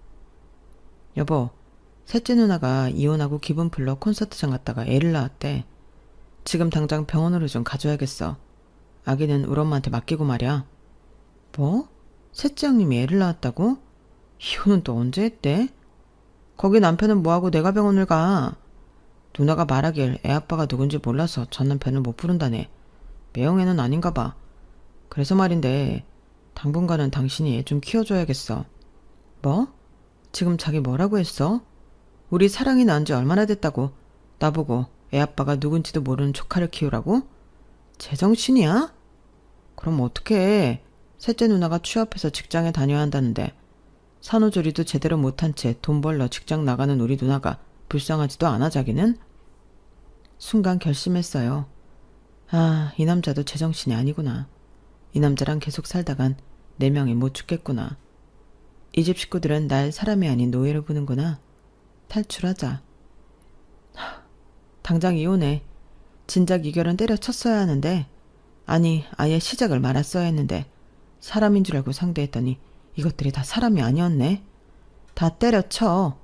Speaker 1: 여보, 셋째 누나가 이혼하고 기분 풀러 콘서트장 갔다가 애를 낳았대. 지금 당장 병원으로 좀 가줘야겠어. 아기는 우리 엄마한테 맡기고 말이야. 뭐? 셋째 형님이 애를 낳았다고? 이혼은 또 언제 했대? 거기 남편은 뭐하고 내가 병원을 가? 누나가 말하길 애 아빠가 누군지 몰라서 전 남편을 못 부른다네. 매형애는 아닌가 봐. 그래서 말인데 당분간은 당신이 애 좀 키워줘야겠어. 뭐? 지금 자기 뭐라고 했어? 우리 사랑이 낳은 지 얼마나 됐다고 나보고 애 아빠가 누군지도 모르는 조카를 키우라고? 제정신이야? 그럼 어떡해. 셋째 누나가 취업해서 직장에 다녀야 한다는데 산후조리도 제대로 못한 채 돈 벌러 직장 나가는 우리 누나가 불쌍하지도 않아 자기는? 순간 결심했어요. 아, 이 남자도 제정신이 아니구나. 이 남자랑 계속 살다간 내 명이 못 죽겠구나. 이 집 식구들은 날 사람이 아닌 노예로 보는구나. 탈출하자. 당장 이혼해. 진작 이 결혼 때려쳤어야 하는데 아니 아예 시작을 말았어야 했는데 사람인 줄 알고 상대했더니 이것들이 다 사람이 아니었네. 다 때려쳐.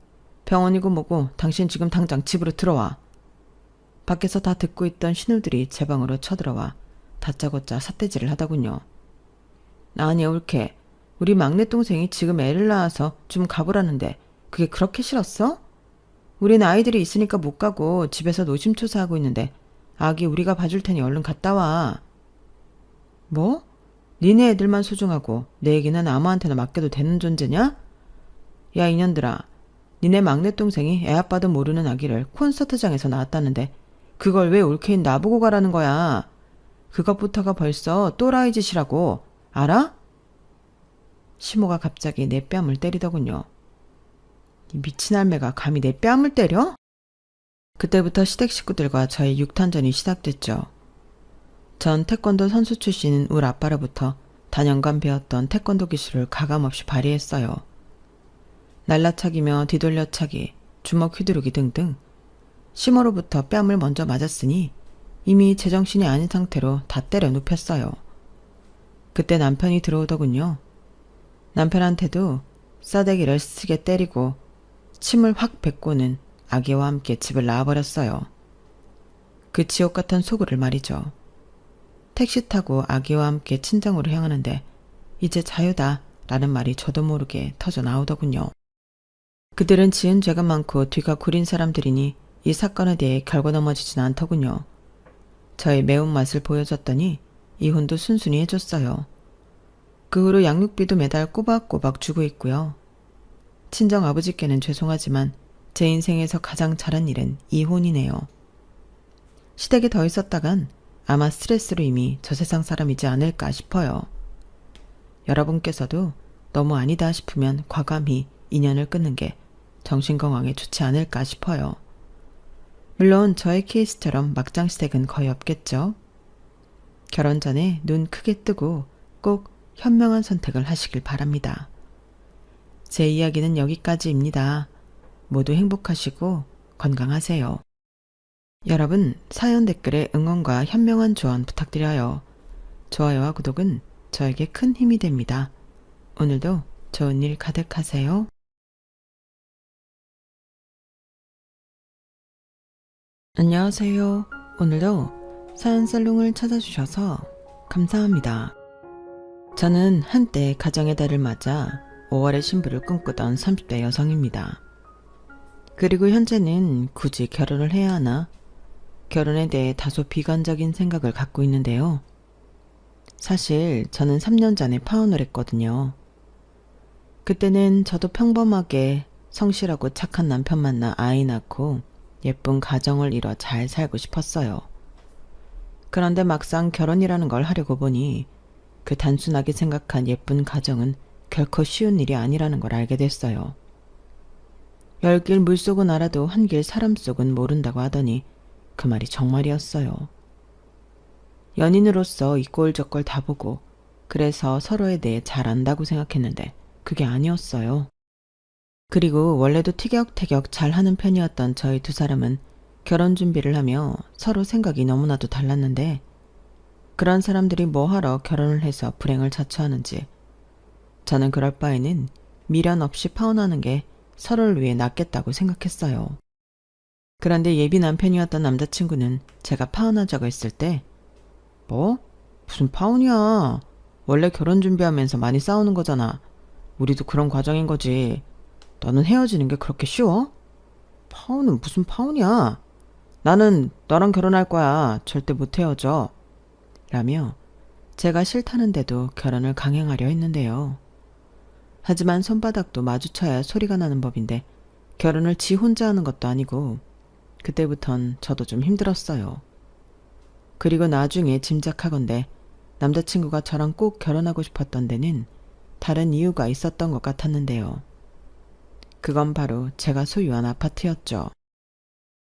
Speaker 1: 병원이고 뭐고 당신 지금 당장 집으로 들어와. 밖에서 다 듣고 있던 신우들이 제 방으로 쳐들어와 다짜고짜 삿대질을 하더군요. 아니 옳게. 우리 막내 동생이 지금 애를 낳아서 좀 가보라는데 그게 그렇게 싫었어? 우린 아이들이 있으니까 못 가고 집에서 노심초사하고 있는데 아기 우리가 봐줄 테니 얼른 갔다 와. 뭐? 니네 애들만 소중하고 내 얘기는 아무한테나 맡겨도 되는 존재냐? 야 이년들아. 니네 막내 동생이 애 아빠도 모르는 아기를 콘서트장에서 낳았다는데 그걸 왜 올케인 나보고 가라는 거야. 그것부터가 벌써 또라이 짓이라고. 알아? 시모가 갑자기 내 뺨을 때리더군요. 이 미친 할매가 감히 내 뺨을 때려? 그때부터 시댁 식구들과 저의 육탄전이 시작됐죠. 전 태권도 선수 출신인 우리 아빠로부터 다년간 배웠던 태권도 기술을 가감없이 발휘했어요. 날라차기며 뒤돌려차기, 주먹 휘두르기 등등 시모로부터 뺨을 먼저 맞았으니 이미 제정신이 아닌 상태로 다 때려 눕혔어요. 그때 남편이 들어오더군요. 남편한테도 싸대기를 쓰게 때리고 침을 확 뱉고는 아기와 함께 집을 나와버렸어요. 그 지옥 같은 소굴을 말이죠. 택시 타고 아기와 함께 친정으로 향하는데 이제 자유다 라는 말이 저도 모르게 터져 나오더군요. 그들은 지은 죄가 많고 뒤가 구린 사람들이니 이 사건에 대해 결과 넘어지진 않더군요. 저의 매운맛을 보여줬더니 이혼도 순순히 해줬어요. 그 후로 양육비도 매달 꼬박꼬박 주고 있고요. 친정 아버지께는 죄송하지만 제 인생에서 가장 잘한 일은 이혼이네요. 시댁에 더 있었다간 아마 스트레스로 이미 저 세상 사람이지 않을까 싶어요. 여러분께서도 너무 아니다 싶으면 과감히 인연을 끊는 게 정신건강에 좋지 않을까 싶어요. 물론 저의 케이스처럼 막장 시댁은 거의 없겠죠. 결혼 전에 눈 크게 뜨고 꼭 현명한 선택을 하시길 바랍니다. 제 이야기는 여기까지입니다. 모두 행복하시고 건강하세요. 여러분 사연 댓글에 응원과 현명한 조언 부탁드려요. 좋아요와 구독은 저에게 큰 힘이 됩니다. 오늘도 좋은 일 가득하세요. 안녕하세요. 오늘도 사연 살롱을 찾아주셔서 감사합니다. 저는 한때 가정의 달을 맞아 5월의 신부를 꿈꾸던 30대 여성입니다. 그리고 현재는 굳이 결혼을 해야 하나? 결혼에 대해 다소 비관적인 생각을 갖고 있는데요. 사실 저는 3년 전에 파혼을 했거든요. 그때는 저도 평범하게 성실하고 착한 남편 만나 아이 낳고 예쁜 가정을 이뤄 잘 살고 싶었어요. 그런데 막상 결혼이라는 걸 하려고 보니 그 단순하게 생각한 예쁜 가정은 결코 쉬운 일이 아니라는 걸 알게 됐어요. 열 길 물속은 알아도 한 길 사람 속은 모른다고 하더니 그 말이 정말이었어요. 연인으로서 이꼴저꼴 다 보고 그래서 서로에 대해 잘 안다고 생각했는데 그게 아니었어요. 그리고 원래도 티격태격 잘하는 편이었던 저희 두 사람은 결혼 준비를 하며 서로 생각이 너무나도 달랐는데 그런 사람들이 뭐하러 결혼을 해서 불행을 자초하는지 저는 그럴 바에는 미련 없이 파혼하는 게 서로를 위해 낫겠다고 생각했어요. 그런데 예비 남편이었던 남자친구는 제가 파혼하자고 했을 때 뭐? 무슨 파혼이야. 원래 결혼 준비하면서 많이 싸우는 거잖아. 우리도 그런 과정인 거지. 너는 헤어지는 게 그렇게 쉬워? 파혼은 무슨 파혼이야. 나는 너랑 결혼할 거야. 절대 못 헤어져. 라며 제가 싫다는데도 결혼을 강행하려 했는데요. 하지만 손바닥도 마주쳐야 소리가 나는 법인데 결혼을 지 혼자 하는 것도 아니고 그때부턴 저도 좀 힘들었어요. 그리고 나중에 짐작하건대 남자친구가 저랑 꼭 결혼하고 싶었던 데는 다른 이유가 있었던 것 같았는데요. 그건 바로 제가 소유한 아파트였죠.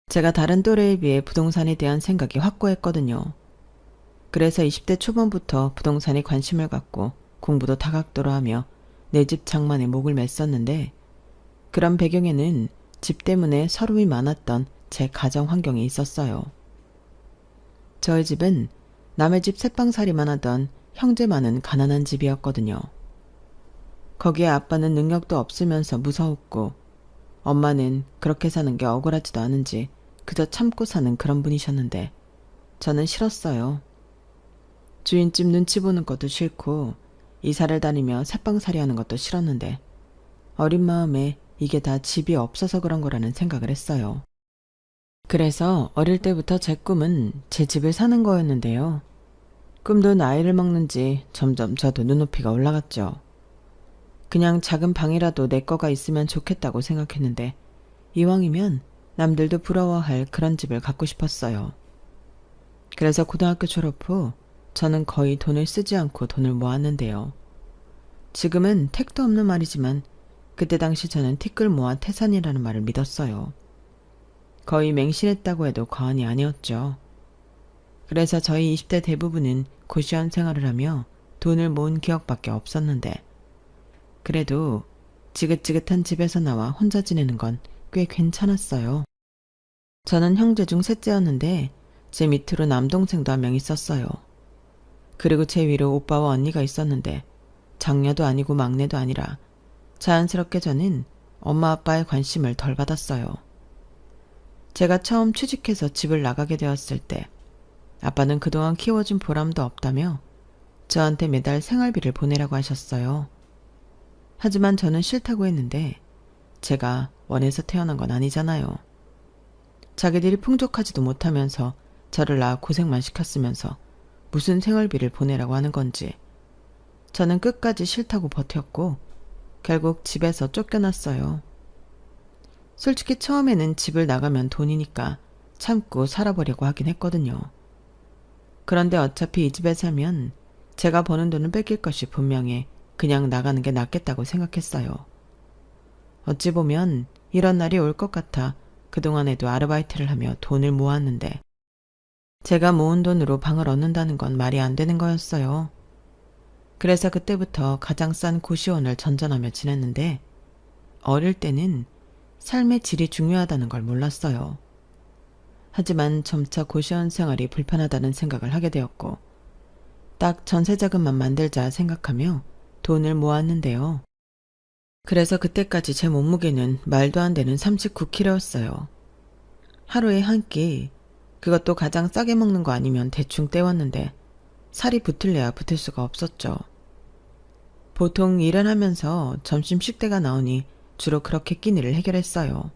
Speaker 1: 제가 다른 또래에 비해 부동산에 대한 생각이 확고했거든요. 그래서 20대 초반부터 부동산에 관심을 갖고 공부도 다각도로 하며 내 집 장만에 목을 맸었는데 그런 배경에는 집 때문에 서름이 많았던 제 가정 환경이 있었어요. 저희 집은 남의 집 새빵살이만 하던 형제 많은 가난한 집이었거든요. 거기에 아빠는 능력도 없으면서 무서웠고 엄마는 그렇게 사는 게 억울하지도 않은지 그저 참고 사는 그런 분이셨는데 저는 싫었어요. 주인집 눈치 보는 것도 싫고 이사를 다니며 새빵살이 하는 것도 싫었는데 어린 마음에 이게 다 집이 없어서 그런 거라는 생각을 했어요. 그래서 어릴 때부터 제 꿈은 제 집을 사는 거였는데요. 꿈도 나이를 먹는지 점점 저도 눈높이가 올라갔죠. 그냥 작은 방이라도 내 거가 있으면 좋겠다고 생각했는데 이왕이면 남들도 부러워할 그런 집을 갖고 싶었어요. 그래서 고등학교 졸업 후 저는 거의 돈을 쓰지 않고 돈을 모았는데요. 지금은 택도 없는 말이지만 그때 당시 저는 티끌 모아 태산이라는 말을 믿었어요. 거의 맹신했다고 해도 과언이 아니었죠. 그래서 저희 20대 대부분은 고시원 생활을 하며 돈을 모은 기억밖에 없었는데 그래도 지긋지긋한 집에서 나와 혼자 지내는 건 꽤 괜찮았어요. 저는 형제 중 셋째였는데 제 밑으로 남동생도 한 명 있었어요. 그리고 제 위로 오빠와 언니가 있었는데 장녀도 아니고 막내도 아니라 자연스럽게 저는 엄마 아빠의 관심을 덜 받았어요. 제가 처음 취직해서 집을 나가게 되었을 때 아빠는 그동안 키워준 보람도 없다며 저한테 매달 생활비를 보내라고 하셨어요. 하지만 저는 싫다고 했는데 제가 원해서 태어난 건 아니잖아요. 자기들이 풍족하지도 못하면서 저를 낳아 고생만 시켰으면서 무슨 생활비를 보내라고 하는 건지 저는 끝까지 싫다고 버텼고 결국 집에서 쫓겨났어요. 솔직히 처음에는 집을 나가면 돈이니까 참고 살아보려고 하긴 했거든요. 그런데 어차피 이 집에 살면 제가 버는 돈을 뺏길 것이 분명해 그냥 나가는 게 낫겠다고 생각했어요. 어찌 보면 이런 날이 올 것 같아 그동안에도 아르바이트를 하며 돈을 모았는데 제가 모은 돈으로 방을 얻는다는 건 말이 안 되는 거였어요. 그래서 그때부터 가장 싼 고시원을 전전하며 지냈는데 어릴 때는 삶의 질이 중요하다는 걸 몰랐어요. 하지만 점차 고시원 생활이 불편하다는 생각을 하게 되었고 딱 전세자금만 만들자 생각하며 돈을 모았는데요. 그래서 그때까지 제 몸무게는 말도 안 되는 39kg였어요. 하루에 한 끼, 그것도 가장 싸게 먹는 거 아니면 대충 때웠는데 살이 붙을래야 붙을 수가 없었죠. 보통 일을 하면서 점심 식대가 나오니 주로 그렇게 끼니를 해결했어요.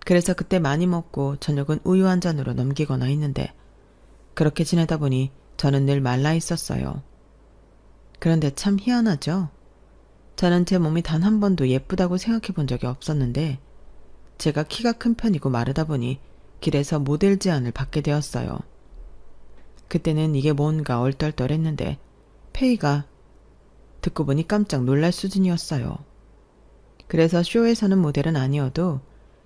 Speaker 1: 그래서 그때 많이 먹고 저녁은 우유 한 잔으로 넘기거나 했는데 그렇게 지내다 보니 저는 늘 말라 있었어요. 그런데 참 희한하죠? 저는 제 몸이 단 한 번도 예쁘다고 생각해 본 적이 없었는데 제가 키가 큰 편이고 마르다 보니 길에서 모델 제안을 받게 되었어요. 그때는 이게 뭔가 얼떨떨했는데 페이가 듣고 보니 깜짝 놀랄 수준이었어요. 그래서 쇼에서는 모델은 아니어도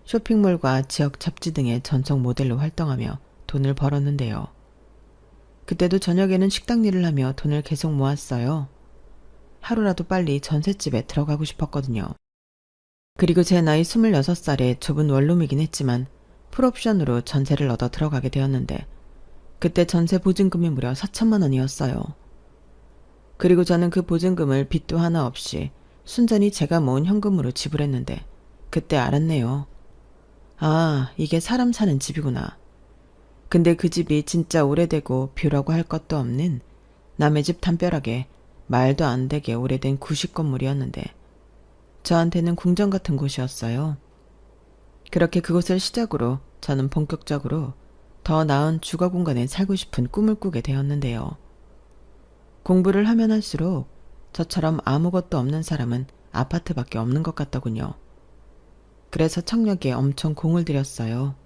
Speaker 1: 쇼핑몰과 지역 잡지 등의 전속 모델로 활동하며 돈을 벌었는데요. 그때도 저녁에는 식당 일을 하며 돈을 계속 모았어요. 하루라도 빨리 전셋집에 들어가고 싶었거든요. 그리고 제 나이 26살에 좁은 원룸이긴 했지만 풀옵션으로 전세를 얻어 들어가게 되었는데 그때 전세 보증금이 무려 4천만 원이었어요. 그리고 저는 그 보증금을 빚도 하나 없이 순전히 제가 모은 현금으로 지불했는데 그때 알았네요. 아, 이게 사람 사는 집이구나. 근데 그 집이 진짜 오래되고 뷰라고 할 것도 없는 남의 집 담벼락에 말도 안 되게 오래된 구식 건물이었는데 저한테는 궁전 같은 곳이었어요. 그렇게 그곳을 시작으로 저는 본격적으로 더 나은 주거 공간에 살고 싶은 꿈을 꾸게 되었는데요. 공부를 하면 할수록 저처럼 아무것도 없는 사람은 아파트밖에 없는 것 같더군요. 그래서 청력에 엄청 공을 들였어요.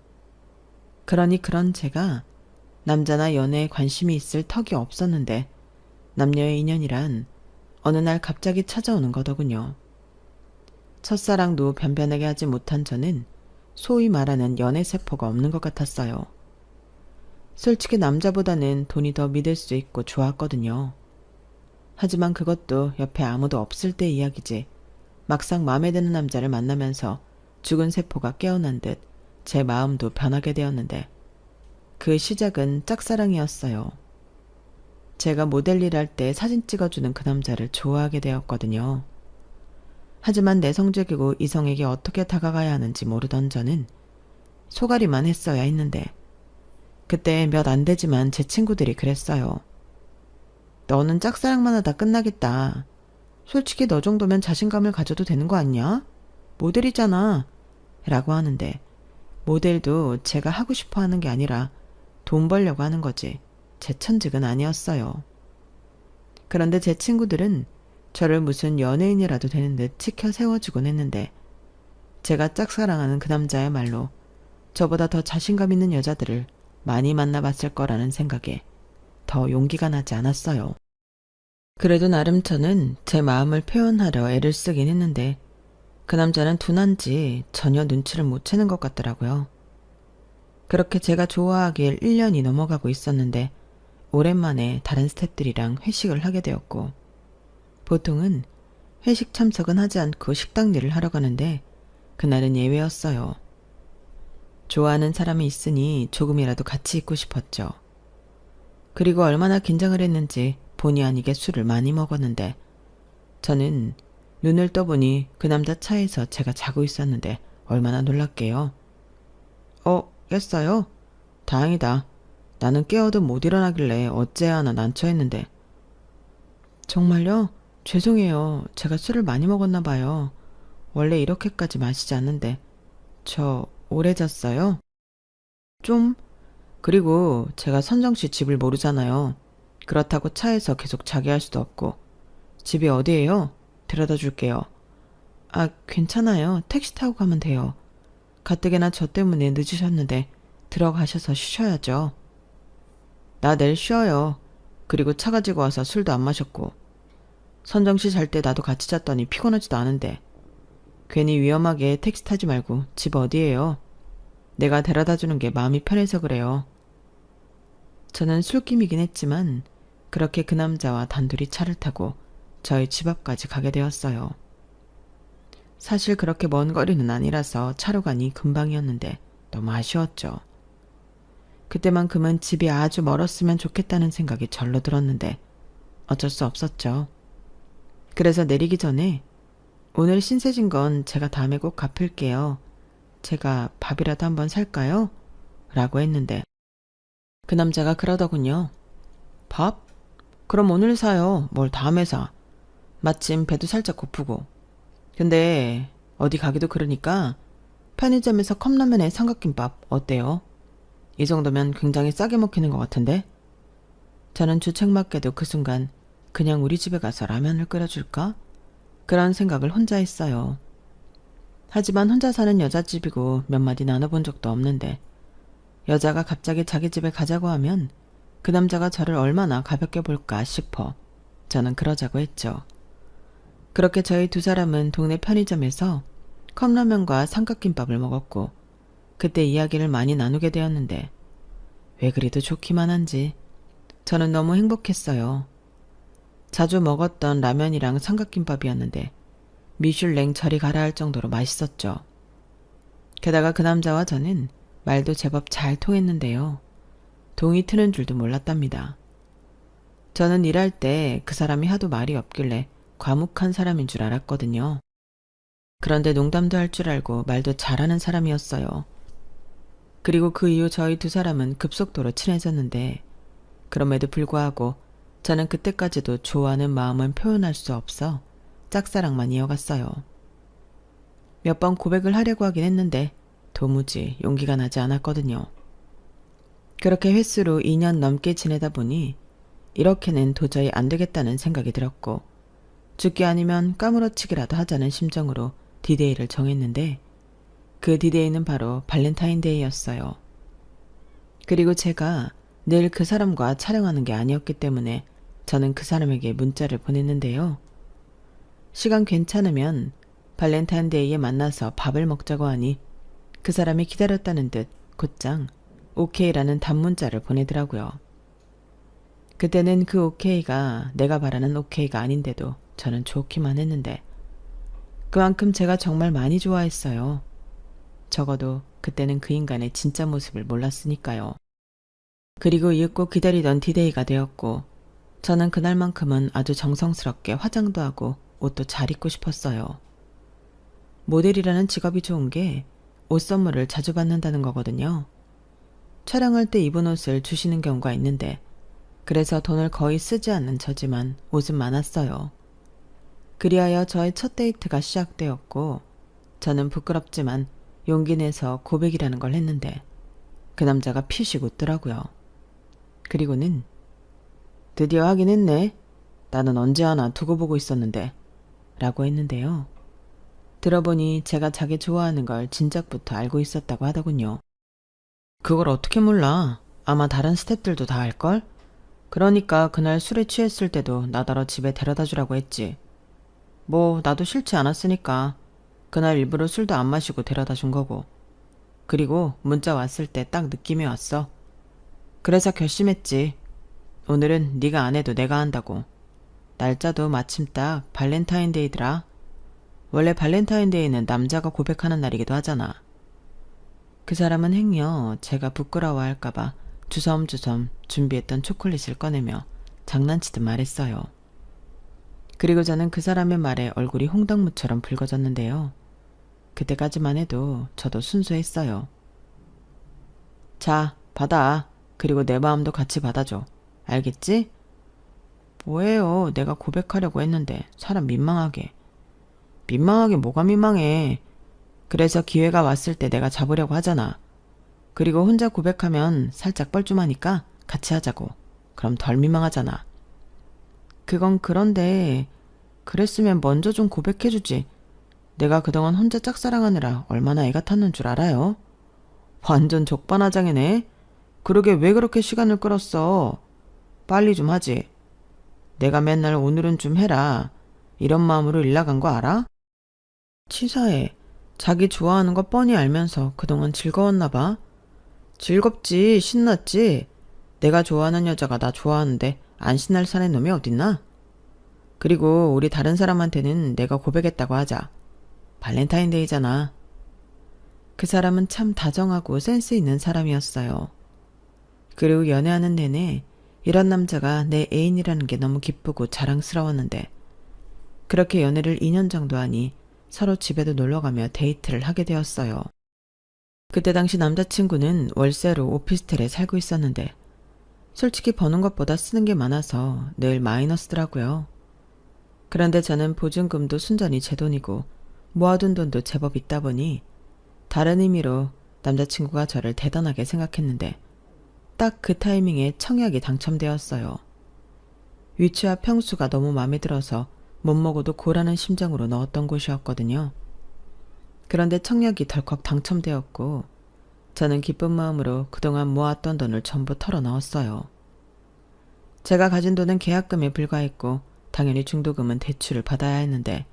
Speaker 1: 그러니 그런 제가 남자나 연애에 관심이 있을 턱이 없었는데 남녀의 인연이란 어느 날 갑자기 찾아오는 거더군요. 첫사랑도 변변하게 하지 못한 저는 소위 말하는 연애 세포가 없는 것 같았어요. 솔직히 남자보다는 돈이 더 믿을 수 있고 좋았거든요. 하지만 그것도 옆에 아무도 없을 때 이야기지 막상 마음에 드는 남자를 만나면서 죽은 세포가 깨어난 듯 제 마음도 변하게 되었는데 그 시작은 짝사랑이었어요. 제가 모델 일할 때 사진 찍어주는 그 남자를 좋아하게 되었거든요. 하지만 내성적이고 이성에게 어떻게 다가가야 하는지 모르던 저는 소가리만 했어야 했는데 그때 몇 안 되지만 제 친구들이 그랬어요. 너는 짝사랑만 하다 끝나겠다. 솔직히 너 정도면 자신감을 가져도 되는 거 아니야? 모델이잖아. 라고 하는데 모델도 제가 하고 싶어 하는 게 아니라 돈 벌려고 하는 거지. 제 천직은 아니었어요. 그런데 제 친구들은 저를 무슨 연예인이라도 되는 듯 치켜 세워주곤 했는데 제가 짝사랑하는 그 남자야말로 저보다 더 자신감 있는 여자들을 많이 만나봤을 거라는 생각에 더 용기가 나지 않았어요. 그래도 나름 저는 제 마음을 표현하려 애를 쓰긴 했는데 그 남자는 둔한지 전혀 눈치를 못 채는 것 같더라고요. 그렇게 제가 좋아하길 1년이 넘어가고 있었는데 오랜만에 다른 스태프들이랑 회식을 하게 되었고 보통은 회식 참석은 하지 않고 식당 일을 하러 가는데 그날은 예외였어요. 좋아하는 사람이 있으니 조금이라도 같이 있고 싶었죠. 그리고 얼마나 긴장을 했는지 본의 아니게 술을 많이 먹었는데 저는 눈을 떠보니 그 남자 차에서 제가 자고 있었는데 얼마나 놀랍게요. 깼어요? 다행이다. 나는 깨어도 못 일어나길래 어째야 하나 난처했는데. 정말요? 죄송해요. 제가 술을 많이 먹었나 봐요. 원래 이렇게까지 마시지 않는데. 저 오래 잤어요? 좀. 그리고 제가 선정씨 집을 모르잖아요. 그렇다고 차에서 계속 자게 할 수도 없고. 집이 어디예요? 데려다 줄게요. 아, 괜찮아요. 택시 타고 가면 돼요. 가뜩이나 저 때문에 늦으셨는데 들어가셔서 쉬셔야죠. 나 내일 쉬어요. 그리고 차 가지고 와서 술도 안 마셨고. 선정씨 잘 때 나도 같이 잤더니 피곤하지도 않은데. 괜히 위험하게 택시 타지 말고 집 어디예요? 내가 데려다 주는 게 마음이 편해서 그래요. 저는 술김이긴 했지만 그렇게 그 남자와 단둘이 차를 타고 저희 집 앞까지 가게 되었어요. 사실 그렇게 먼 거리는 아니라서 차로 가니 금방이었는데 너무 아쉬웠죠. 그때만큼은 집이 아주 멀었으면 좋겠다는 생각이 절로 들었는데 어쩔 수 없었죠. 그래서 내리기 전에 오늘 신세진 건 제가 다음에 꼭 갚을게요. 제가 밥이라도 한번 살까요? 라고 했는데 그 남자가 그러더군요. 밥? 그럼 오늘 사요. 뭘 다음에 사. 마침 배도 살짝 고프고. 근데 어디 가기도 그러니까 편의점에서 컵라면에 삼각김밥 어때요? 이 정도면 굉장히 싸게 먹히는 것 같은데? 저는 주책맞게도 그 순간 그냥 우리 집에 가서 라면을 끓여줄까? 그런 생각을 혼자 했어요. 하지만 혼자 사는 여잣집이고 몇 마디 나눠본 적도 없는데 여자가 갑자기 자기 집에 가자고 하면 그 남자가 저를 얼마나 가볍게 볼까 싶어 저는 그러자고 했죠. 그렇게 저희 두 사람은 동네 편의점에서 컵라면과 삼각김밥을 먹었고 그때 이야기를 많이 나누게 되었는데 왜 그리도 좋기만 한지 저는 너무 행복했어요. 자주 먹었던 라면이랑 삼각김밥이었는데 미슐랭 저리 가라 할 정도로 맛있었죠. 게다가 그 남자와 저는 말도 제법 잘 통했는데요. 동이 트는 줄도 몰랐답니다. 저는 일할 때 그 사람이 하도 말이 없길래 과묵한 사람인 줄 알았거든요. 그런데 농담도 할 줄 알고 말도 잘하는 사람이었어요. 그리고 그 이후 저희 두 사람은 급속도로 친해졌는데 그럼에도 불구하고 저는 그때까지도 좋아하는 마음은 표현할 수 없어 짝사랑만 이어갔어요. 몇 번 고백을 하려고 하긴 했는데 도무지 용기가 나지 않았거든요. 그렇게 횟수로 2년 넘게 지내다 보니 이렇게는 도저히 안 되겠다는 생각이 들었고 죽기 아니면 까무러치기라도 하자는 심정으로 디데이를 정했는데 그 디데이는 바로 발렌타인데이였어요. 그리고 제가 늘 그 사람과 촬영하는 게 아니었기 때문에 저는 그 사람에게 문자를 보냈는데요. 시간 괜찮으면 발렌타인데이에 만나서 밥을 먹자고 하니 그 사람이 기다렸다는 듯 곧장 오케이라는 단문자를 보내더라고요. 그때는 그 오케이가 내가 바라는 오케이가 아닌데도 저는 좋기만 했는데 그만큼 제가 정말 많이 좋아했어요. 적어도 그때는 그 인간의 진짜 모습을 몰랐으니까요. 그리고 잊고 기다리던 디데이가 되었고 저는 그날만큼은 아주 정성스럽게 화장도 하고 옷도 잘 입고 싶었어요. 모델이라는 직업이 좋은 게 옷 선물을 자주 받는다는 거거든요. 촬영할 때 입은 옷을 주시는 경우가 있는데 그래서 돈을 거의 쓰지 않는 저지만 옷은 많았어요. 그리하여 저의 첫 데이트가 시작되었고 저는 부끄럽지만 용기 내서 고백이라는 걸 했는데 그 남자가 피식 웃더라고요. 그리고는 드디어 하긴 했네. 나는 언제 하나 두고 보고 있었는데 라고 했는데요. 들어보니 제가 자기 좋아하는 걸 진작부터 알고 있었다고 하더군요. 그걸 어떻게 몰라. 아마 다른 스태프들도 다 알걸? 그러니까 그날 술에 취했을 때도 나더러 집에 데려다 주라고 했지. 뭐 나도 싫지 않았으니까 그날 일부러 술도 안 마시고 데려다 준 거고. 그리고 문자 왔을 때 딱 느낌이 왔어. 그래서 결심했지. 오늘은 네가 안 해도 내가 한다고. 날짜도 마침 딱 발렌타인데이더라. 원래 발렌타인데이는 남자가 고백하는 날이기도 하잖아. 그 사람은 행여 제가 부끄러워할까봐 주섬주섬 준비했던 초콜릿을 꺼내며 장난치듯 말했어요. 그리고 저는 그 사람의 말에 얼굴이 홍당무처럼 붉어졌는데요. 그때까지만 해도 저도 순수했어요. 자, 받아. 그리고 내 마음도 같이 받아줘. 알겠지? 뭐예요? 내가 고백하려고 했는데 사람 민망하게. 민망하게 뭐가 민망해. 그래서 기회가 왔을 때 내가 잡으려고 하잖아. 그리고 혼자 고백하면 살짝 뻘쭘하니까 같이 하자고. 그럼 덜 민망하잖아. 그건 그런데 그랬으면 먼저 좀 고백해주지. 내가 그동안 혼자 짝사랑하느라 얼마나 애가 탔는 줄 알아요? 완전 적반하장이네. 그러게 왜 그렇게 시간을 끌었어. 빨리 좀 하지. 내가 맨날 오늘은 좀 해라. 이런 마음으로 일 나간 거 알아? 치사해. 자기 좋아하는 거 뻔히 알면서 그동안 즐거웠나 봐. 즐겁지, 신났지. 내가 좋아하는 여자가 나 좋아하는데 안 신날 사내 놈이 어딨나? 그리고 우리 다른 사람한테는 내가 고백했다고 하자. 발렌타인데이잖아. 그 사람은 참 다정하고 센스 있는 사람이었어요. 그리고 연애하는 내내 이런 남자가 내 애인이라는 게 너무 기쁘고 자랑스러웠는데 그렇게 연애를 2년 정도 하니 서로 집에도 놀러가며 데이트를 하게 되었어요. 그때 당시 남자친구는 월세로 오피스텔에 살고 있었는데 솔직히 버는 것보다 쓰는 게 많아서 늘 마이너스더라고요. 그런데 저는 보증금도 순전히 제 돈이고 모아둔 돈도 제법 있다 보니 다른 의미로 남자친구가 저를 대단하게 생각했는데 딱 그 타이밍에 청약이 당첨되었어요. 위치와 평수가 너무 마음에 들어서 못 먹어도 고라는 심정으로 넣었던 곳이었거든요. 그런데 청약이 덜컥 당첨되었고 저는 기쁜 마음으로 그동안 모았던 돈을 전부 털어넣었어요. 제가 가진 돈은 계약금에 불과했고 당연히 중도금은 대출을 받아야 했는데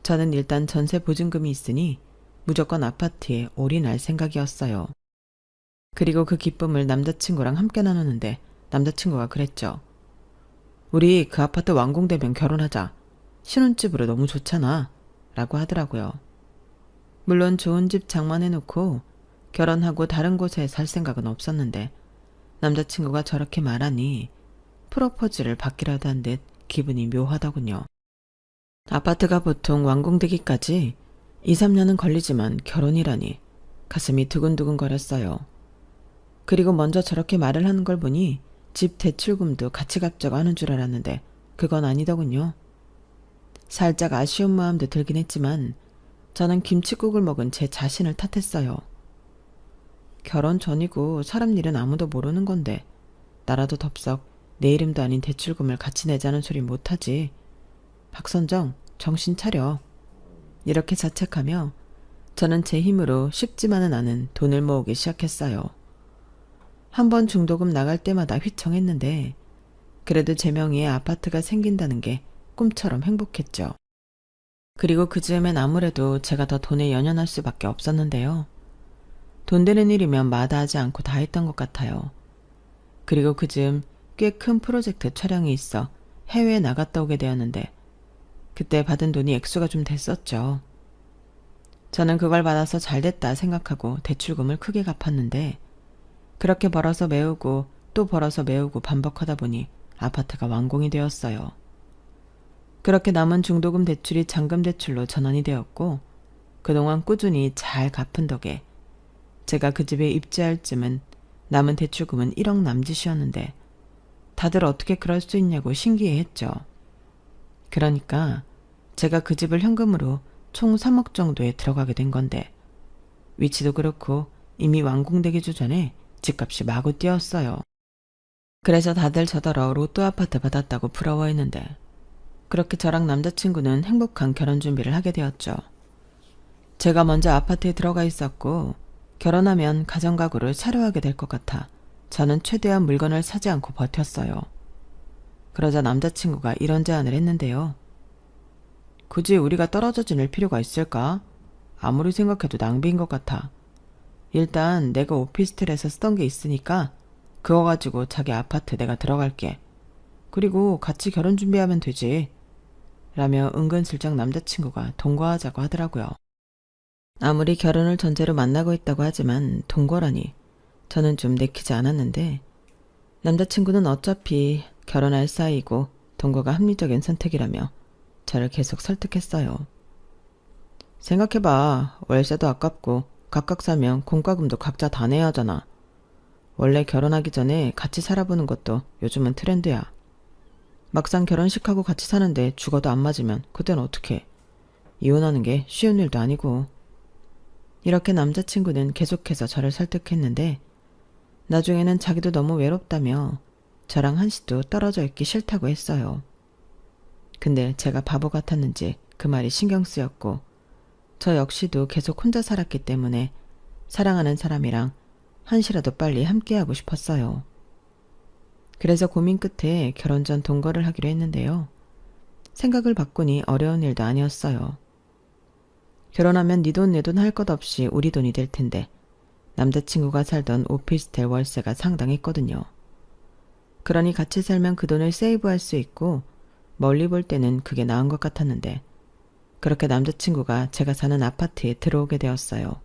Speaker 1: 저는 일단 전세 보증금이 있으니 무조건 아파트에 올인할 생각이었어요. 그리고 그 기쁨을 남자친구랑 함께 나누는데 남자친구가 그랬죠. 우리 그 아파트 완공되면 결혼하자. 신혼집으로 너무 좋잖아. 라고 하더라고요. 물론 좋은 집 장만해놓고 결혼하고 다른 곳에 살 생각은 없었는데 남자친구가 저렇게 말하니 프로포즈를 받기라도 한 듯 기분이 묘하더군요. 아파트가 보통 완공되기까지 2, 3년은 걸리지만 결혼이라니 가슴이 두근두근 거렸어요. 그리고 먼저 저렇게 말을 하는 걸 보니 집 대출금도 같이 갚자고 하는 줄 알았는데 그건 아니더군요. 살짝 아쉬운 마음도 들긴 했지만 저는 김칫국을 먹은 제 자신을 탓했어요. 결혼 전이고 사람 일은 아무도 모르는 건데 나라도 덥석 내 이름도 아닌 대출금을 같이 내자는 소리 못하지. 박선정, 정신 차려. 이렇게 자책하며 저는 제 힘으로 쉽지만은 않은 돈을 모으기 시작했어요. 한번 중도금 나갈 때마다 휘청했는데 그래도 제 명의의 아파트가 생긴다는 게 꿈처럼 행복했죠. 그리고 그 즈음엔 아무래도 제가 더 돈에 연연할 수밖에 없었는데요. 돈 되는 일이면 마다하지 않고 다 했던 것 같아요. 그리고 그 즈음 꽤 큰 프로젝트 촬영이 있어 해외에 나갔다 오게 되었는데 그때 받은 돈이 액수가 좀 됐었죠. 저는 그걸 받아서 잘됐다 생각하고 대출금을 크게 갚았는데 그렇게 벌어서 메우고 또 벌어서 메우고 반복하다 보니 아파트가 완공이 되었어요. 그렇게 남은 중도금 대출이 잔금 대출로 전환이 되었고 그동안 꾸준히 잘 갚은 덕에 제가 그 집에 입주할 쯤은 남은 대출금은 1억 남짓이었는데 다들 어떻게 그럴 수 있냐고 신기해했죠. 그러니까 제가 그 집을 현금으로 총 3억 정도에 들어가게 된 건데 위치도 그렇고 이미 완공되기 전에 집값이 마구 뛰었어요. 그래서 다들 저더러 로또 아파트 받았다고 부러워했는데 그렇게 저랑 남자친구는 행복한 결혼 준비를 하게 되었죠. 제가 먼저 아파트에 들어가 있었고 결혼하면 가정가구를 차려하게 될 것 같아 저는 최대한 물건을 사지 않고 버텼어요. 그러자 남자친구가 이런 제안을 했는데요. 굳이 우리가 떨어져 지낼 필요가 있을까? 아무리 생각해도 낭비인 것 같아. 일단 내가 오피스텔에서 쓰던 게 있으니까 그거 가지고 자기 아파트 내가 들어갈게. 그리고 같이 결혼 준비하면 되지. 라며 은근슬쩍 남자친구가 동거하자고 하더라고요. 아무리 결혼을 전제로 만나고 있다고 하지만 동거라니 저는 좀 내키지 않았는데 남자친구는 어차피 결혼할 사이이고 동거가 합리적인 선택이라며 저를 계속 설득했어요. 생각해봐. 월세도 아깝고 각각 사면 공과금도 각자 다 내야 하잖아. 원래 결혼하기 전에 같이 살아보는 것도 요즘은 트렌드야. 막상 결혼식하고 같이 사는데 죽어도 안 맞으면 그땐 어떡해. 이혼하는 게 쉬운 일도 아니고. 이렇게 남자친구는 계속해서 저를 설득했는데 나중에는 자기도 너무 외롭다며 저랑 한시도 떨어져 있기 싫다고 했어요. 근데 제가 바보 같았는지 그 말이 신경 쓰였고 저 역시도 계속 혼자 살았기 때문에 사랑하는 사람이랑 한시라도 빨리 함께하고 싶었어요. 그래서 고민 끝에 결혼 전 동거를 하기로 했는데요. 생각을 바꾸니 어려운 일도 아니었어요. 결혼하면 네 돈 내 돈 할 것 없이 우리 돈이 될 텐데 남자친구가 살던 오피스텔 월세가 상당했거든요. 그러니 같이 살면 그 돈을 세이브할 수 있고 멀리 볼 때는 그게 나은 것 같았는데 그렇게 남자친구가 제가 사는 아파트에 들어오게 되었어요.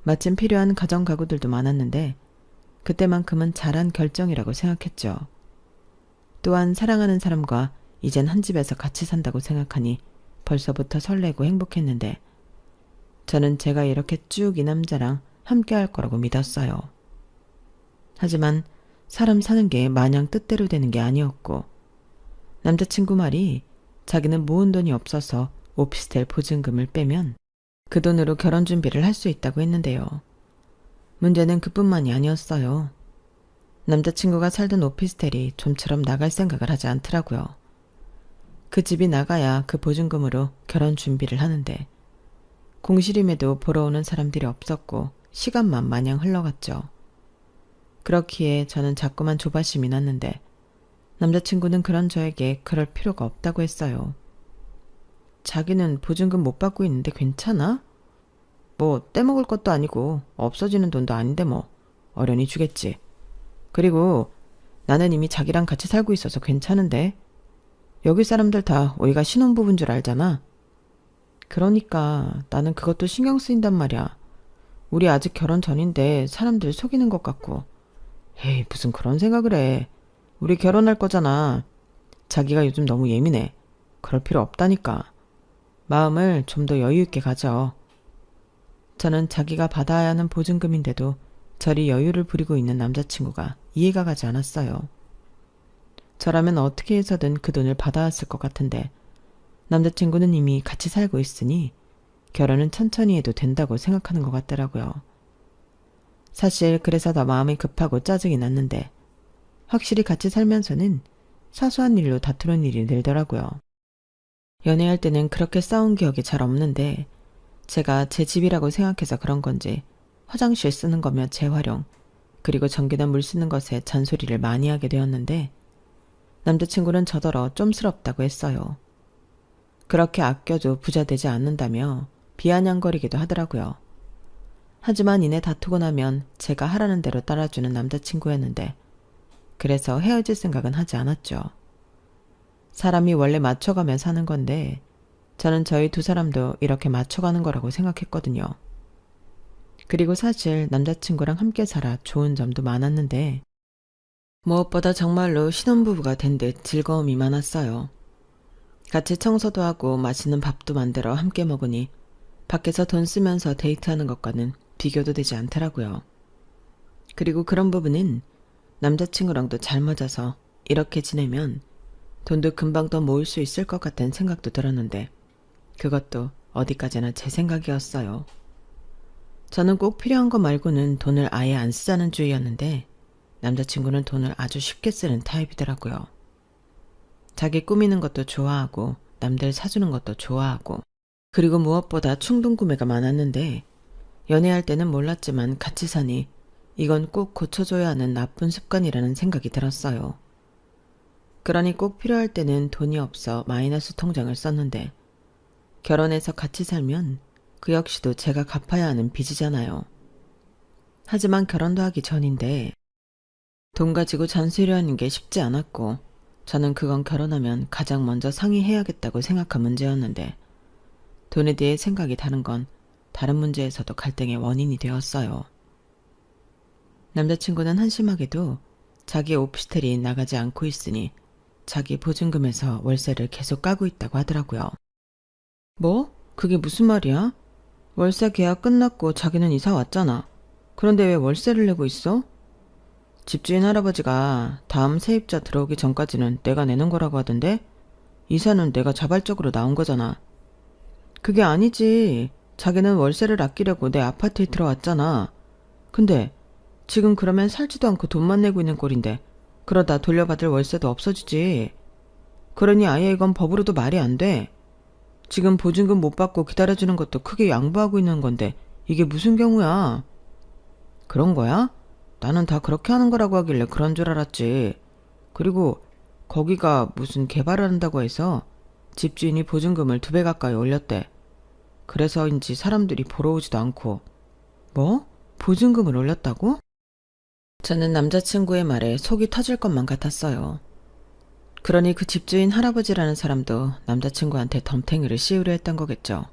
Speaker 1: 마침 필요한 가정가구들도 많았는데 그때만큼은 잘한 결정이라고 생각했죠. 또한 사랑하는 사람과 이젠 한 집에서 같이 산다고 생각하니 벌써부터 설레고 행복했는데 저는 제가 이렇게 쭉 이 남자랑 함께 할 거라고 믿었어요. 하지만 사람 사는 게 마냥 뜻대로 되는 게 아니었고 남자친구 말이 자기는 모은 돈이 없어서 오피스텔 보증금을 빼면 그 돈으로 결혼 준비를 할 수 있다고 했는데요. 문제는 그뿐만이 아니었어요. 남자친구가 살던 오피스텔이 좀처럼 나갈 생각을 하지 않더라고요. 그 집이 나가야 그 보증금으로 결혼 준비를 하는데 공실임에도 보러 오는 사람들이 없었고 시간만 마냥 흘러갔죠. 그렇기에 저는 자꾸만 조바심이 났는데 남자친구는 그런 저에게 그럴 필요가 없다고 했어요. 자기는 보증금 못 받고 있는데 괜찮아? 뭐 떼먹을 것도 아니고 없어지는 돈도 아닌데 뭐 어련히 주겠지. 그리고 나는 이미 자기랑 같이 살고 있어서 괜찮은데 여기 사람들 다 우리가 신혼부부인 줄 알잖아. 그러니까 나는 그것도 신경 쓰인단 말이야. 우리 아직 결혼 전인데 사람들 속이는 것 같고. 에이, 무슨 그런 생각을 해. 우리 결혼할 거잖아. 자기가 요즘 너무 예민해. 그럴 필요 없다니까. 마음을 좀 더 여유 있게 가져. 저는 자기가 받아야 하는 보증금인데도 저리 여유를 부리고 있는 남자친구가 이해가 가지 않았어요. 저라면 어떻게 해서든 그 돈을 받아왔을 것 같은데 남자친구는 이미 같이 살고 있으니 결혼은 천천히 해도 된다고 생각하는 것 같더라고요. 사실 그래서 더 마음이 급하고 짜증이 났는데 확실히 같이 살면서는 사소한 일로 다투는 일이 늘더라고요. 연애할 때는 그렇게 싸운 기억이 잘 없는데 제가 제 집이라고 생각해서 그런 건지 화장실 쓰는 거며 재활용, 그리고 전기나 물 쓰는 것에 잔소리를 많이 하게 되었는데 남자친구는 저더러 쫌스럽다고 했어요. 그렇게 아껴도 부자 되지 않는다며 비아냥거리기도 하더라고요. 하지만 이내 다투고 나면 제가 하라는 대로 따라주는 남자친구였는데 그래서 헤어질 생각은 하지 않았죠. 사람이 원래 맞춰가며 사는 건데 저는 저희 두 사람도 이렇게 맞춰가는 거라고 생각했거든요. 그리고 사실 남자친구랑 함께 살아 좋은 점도 많았는데 무엇보다 정말로 신혼부부가 된 듯 즐거움이 많았어요. 같이 청소도 하고 맛있는 밥도 만들어 함께 먹으니 밖에서 돈 쓰면서 데이트하는 것과는 비교도 되지 않더라고요. 그리고 그런 부분은 남자친구랑도 잘 맞아서 이렇게 지내면 돈도 금방 더 모을 수 있을 것 같다는 생각도 들었는데 그것도 어디까지나 제 생각이었어요. 저는 꼭 필요한 거 말고는 돈을 아예 안 쓰자는 주의였는데 남자친구는 돈을 아주 쉽게 쓰는 타입이더라고요. 자기 꾸미는 것도 좋아하고 남들 사주는 것도 좋아하고 그리고 무엇보다 충동 구매가 많았는데 연애할 때는 몰랐지만 같이 사니 이건 꼭 고쳐줘야 하는 나쁜 습관이라는 생각이 들었어요. 그러니 꼭 필요할 때는 돈이 없어 마이너스 통장을 썼는데 결혼해서 같이 살면 그 역시도 제가 갚아야 하는 빚이잖아요. 하지만 결혼도 하기 전인데 돈 가지고 잔소리하는 게 쉽지 않았고 저는 그건 결혼하면 가장 먼저 상의해야겠다고 생각한 문제였는데 돈에 대해 생각이 다른 건 다른 문제에서도 갈등의 원인이 되었어요. 남자친구는 한심하게도 자기 오피스텔이 나가지 않고 있으니 자기 보증금에서 월세를 계속 까고 있다고 하더라고요. 뭐? 그게 무슨 말이야? 월세 계약 끝났고 자기는 이사 왔잖아. 그런데 왜 월세를 내고 있어? 집주인 할아버지가 다음 세입자 들어오기 전까지는 내가 내는 거라고 하던데 이사는 내가 자발적으로 나온 거잖아. 그게 아니지. 자기는 월세를 아끼려고 내 아파트에 들어왔잖아. 근데 지금 그러면 살지도 않고 돈만 내고 있는 꼴인데 그러다 돌려받을 월세도 없어지지. 그러니 아예 이건 법으로도 말이 안 돼. 지금 보증금 못 받고 기다려주는 것도 크게 양보하고 있는 건데 이게 무슨 경우야? 그런 거야? 나는 다 그렇게 하는 거라고 하길래 그런 줄 알았지. 그리고 거기가 무슨 개발을 한다고 해서 집주인이 보증금을 2배 가까이 올렸대. 그래서인지 사람들이 보러 오지도 않고. 뭐? 보증금을 올렸다고? 저는 남자친구의 말에 속이 터질 것만 같았어요. 그러니 그 집주인 할아버지라는 사람도 남자친구한테 덤탱이를 씌우려 했던 거겠죠.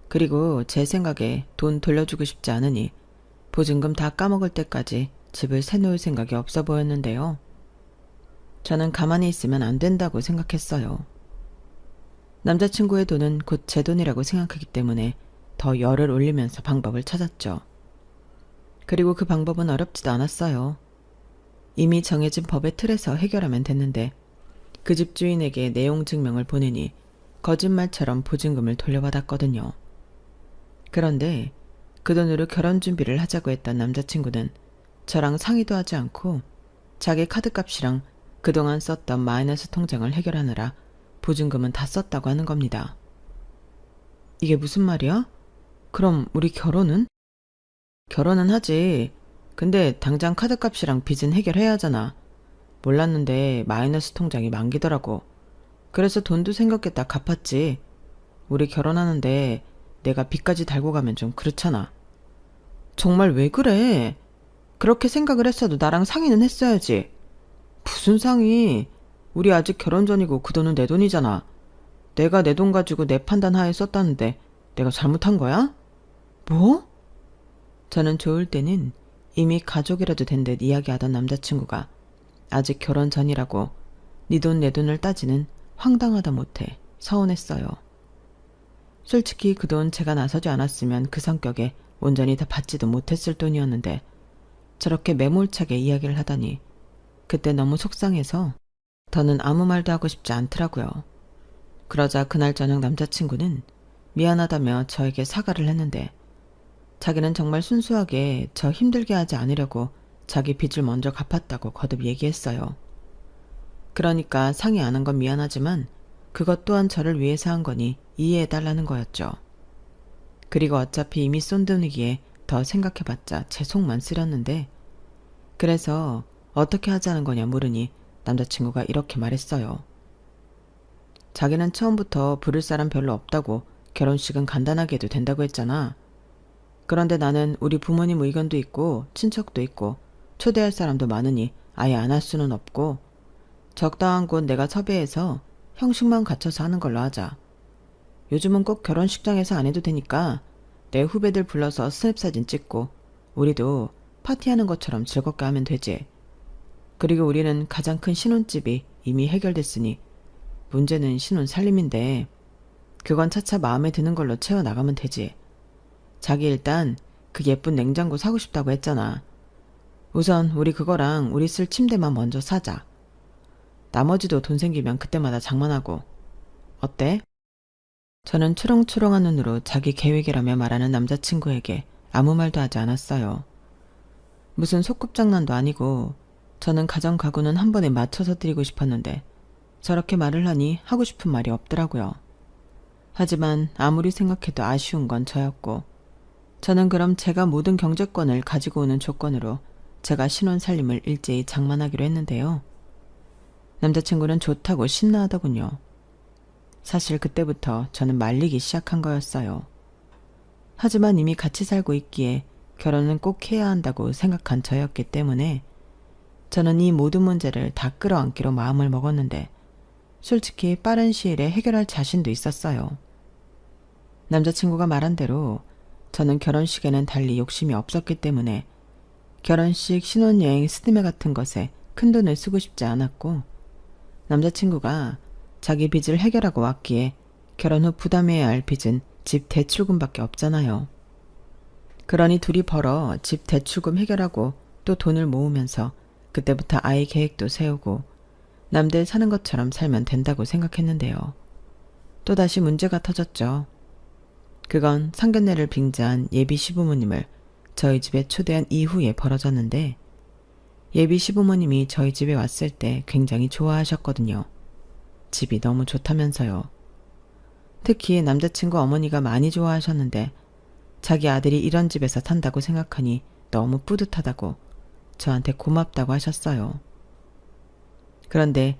Speaker 1: 그리고 제 생각에 돈 돌려주고 싶지 않으니 보증금 다 까먹을 때까지 집을 새놓을 생각이 없어 보였는데요. 저는 가만히 있으면 안 된다고 생각했어요. 남자친구의 돈은 곧 제 돈이라고 생각하기 때문에 더 열을 올리면서 방법을 찾았죠. 그리고 그 방법은 어렵지도 않았어요. 이미 정해진 법의 틀에서 해결하면 됐는데 그 집주인에게 내용 증명을 보내니 거짓말처럼 보증금을 돌려받았거든요. 그런데 그 돈으로 결혼 준비를 하자고 했던 남자친구는 저랑 상의도 하지 않고 자기 카드값이랑 그동안 썼던 마이너스 통장을 해결하느라 보증금은 다 썼다고 하는 겁니다. 이게 무슨 말이야? 그럼 우리 결혼은? 결혼은 하지. 근데 당장 카드값이랑 빚은 해결해야 하잖아. 몰랐는데 마이너스 통장이 만기더라고. 그래서 돈도 생겼겠다 갚았지. 우리 결혼하는데 내가 빚까지 달고 가면 좀 그렇잖아. 정말 왜 그래? 그렇게 생각을 했어도 나랑 상의는 했어야지. 무슨 상의? 우리 아직 결혼 전이고 그 돈은 내 돈이잖아. 내가 내 돈 가지고 내 판단 하에 썼다는데 내가 잘못한 거야? 뭐? 저는 좋을 때는 이미 가족이라도 된 듯 이야기하던 남자친구가 아직 결혼 전이라고 네 돈 내 돈을 따지는 황당하다 못해 서운했어요. 솔직히 그 돈 제가 나서지 않았으면 그 성격에 온전히 다 받지도 못했을 돈이었는데 저렇게 매몰차게 이야기를 하다니 그때 너무 속상해서 더는 아무 말도 하고 싶지 않더라고요. 그러자 그날 저녁 남자친구는 미안하다며 저에게 사과를 했는데 자기는 정말 순수하게 저 힘들게 하지 않으려고 자기 빚을 먼저 갚았다고 거듭 얘기했어요. 그러니까 상의 안 한 건 미안하지만 그것 또한 저를 위해서 한 거니 이해해달라는 거였죠. 그리고 어차피 이미 쏜 돈이기에 더 생각해봤자 제 속만 쓰렸는데 그래서 어떻게 하자는 거냐 물으니 남자친구가 이렇게 말했어요. 자기는 처음부터 부를 사람 별로 없다고 결혼식은 간단하게 해도 된다고 했잖아. 그런데 나는 우리 부모님 의견도 있고 친척도 있고 초대할 사람도 많으니 아예 안 할 수는 없고 적당한 곳 내가 섭외해서 형식만 갖춰서 하는 걸로 하자. 요즘은 꼭 결혼식장에서 안 해도 되니까 내 후배들 불러서 스냅사진 찍고 우리도 파티하는 것처럼 즐겁게 하면 되지. 그리고 우리는 가장 큰 신혼집이 이미 해결됐으니 문제는 신혼 살림인데 그건 차차 마음에 드는 걸로 채워나가면 되지. 자기 일단 그 예쁜 냉장고 사고 싶다고 했잖아. 우선 우리 그거랑 우리 쓸 침대만 먼저 사자. 나머지도 돈 생기면 그때마다 장만하고. 어때? 저는 초롱초롱한 눈으로 자기 계획이라며 말하는 남자친구에게 아무 말도 하지 않았어요. 무슨 소꿉장난도 아니고 저는 가정 가구는 한 번에 맞춰서 드리고 싶었는데 저렇게 말을 하니 하고 싶은 말이 없더라고요. 하지만 아무리 생각해도 아쉬운 건 저였고 저는 그럼 제가 모든 경제권을 가지고 오는 조건으로 제가 신혼 살림을 일제히 장만하기로 했는데요. 남자친구는 좋다고 신나하더군요. 사실 그때부터 저는 말리기 시작한 거였어요. 하지만 이미 같이 살고 있기에 결혼은 꼭 해야 한다고 생각한 저였기 때문에 저는 이 모든 문제를 다 끌어안기로 마음을 먹었는데 솔직히 빠른 시일에 해결할 자신도 있었어요. 남자친구가 말한 대로 저는 결혼식에는 달리 욕심이 없었기 때문에 결혼식, 신혼여행, 스드메 같은 것에 큰돈을 쓰고 싶지 않았고 남자친구가 자기 빚을 해결하고 왔기에 결혼 후 부담해야 할 빚은 집 대출금밖에 없잖아요. 그러니 둘이 벌어 집 대출금 해결하고 또 돈을 모으면서 그때부터 아이 계획도 세우고 남들 사는 것처럼 살면 된다고 생각했는데요. 또다시 문제가 터졌죠. 그건 상견례를 빙자한 예비 시부모님을 저희 집에 초대한 이후에 벌어졌는데 예비 시부모님이 저희 집에 왔을 때 굉장히 좋아하셨거든요. 집이 너무 좋다면서요. 특히 남자친구 어머니가 많이 좋아하셨는데 자기 아들이 이런 집에서 산다고 생각하니 너무 뿌듯하다고 저한테 고맙다고 하셨어요. 그런데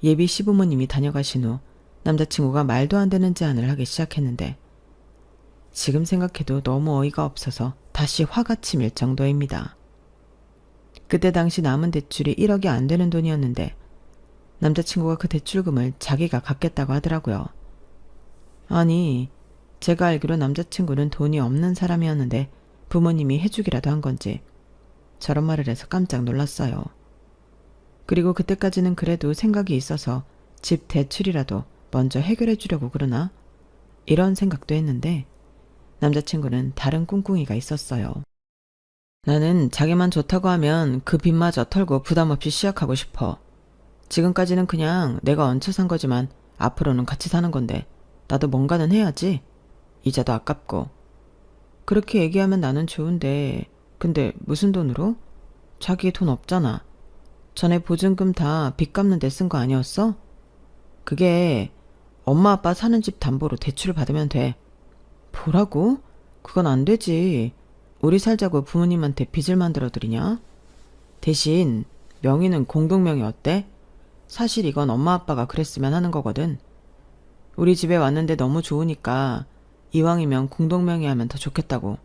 Speaker 1: 예비 시부모님이 다녀가신 후 남자친구가 말도 안 되는 제안을 하기 시작했는데 지금 생각해도 너무 어이가 없어서 다시 화가 치밀 정도입니다. 그때 당시 남은 대출이 1억이 안 되는 돈이었는데 남자친구가 그 대출금을 자기가 갚겠다고 하더라고요. 아니, 제가 알기로 남자친구는 돈이 없는 사람이었는데 부모님이 해주기라도 한 건지 저런 말을 해서 깜짝 놀랐어요. 그리고 그때까지는 그래도 생각이 있어서 집 대출이라도 먼저 해결해 주려고 그러나? 이런 생각도 했는데 남자친구는 다른 꿍꿍이가 있었어요. 나는 자기만 좋다고 하면 그 빚마저 털고 부담 없이 시작하고 싶어. 지금까지는 그냥 내가 얹혀 산 거지만 앞으로는 같이 사는 건데 나도 뭔가는 해야지. 이자도 아깝고. 그렇게 얘기하면 나는 좋은데 근데 무슨 돈으로? 자기 돈 없잖아. 전에 보증금 다 빚 갚는 데 쓴 거 아니었어? 그게 엄마 아빠 사는 집 담보로 대출을 받으면 돼. 뭐라고? 그건 안 되지. 우리 살자고 부모님한테 빚을 만들어드리냐? 대신 명의는 공동명의 어때? 사실 이건 엄마 아빠가 그랬으면 하는 거거든. 우리 집에 왔는데 너무 좋으니까 이왕이면 공동명의 하면 더 좋겠다고.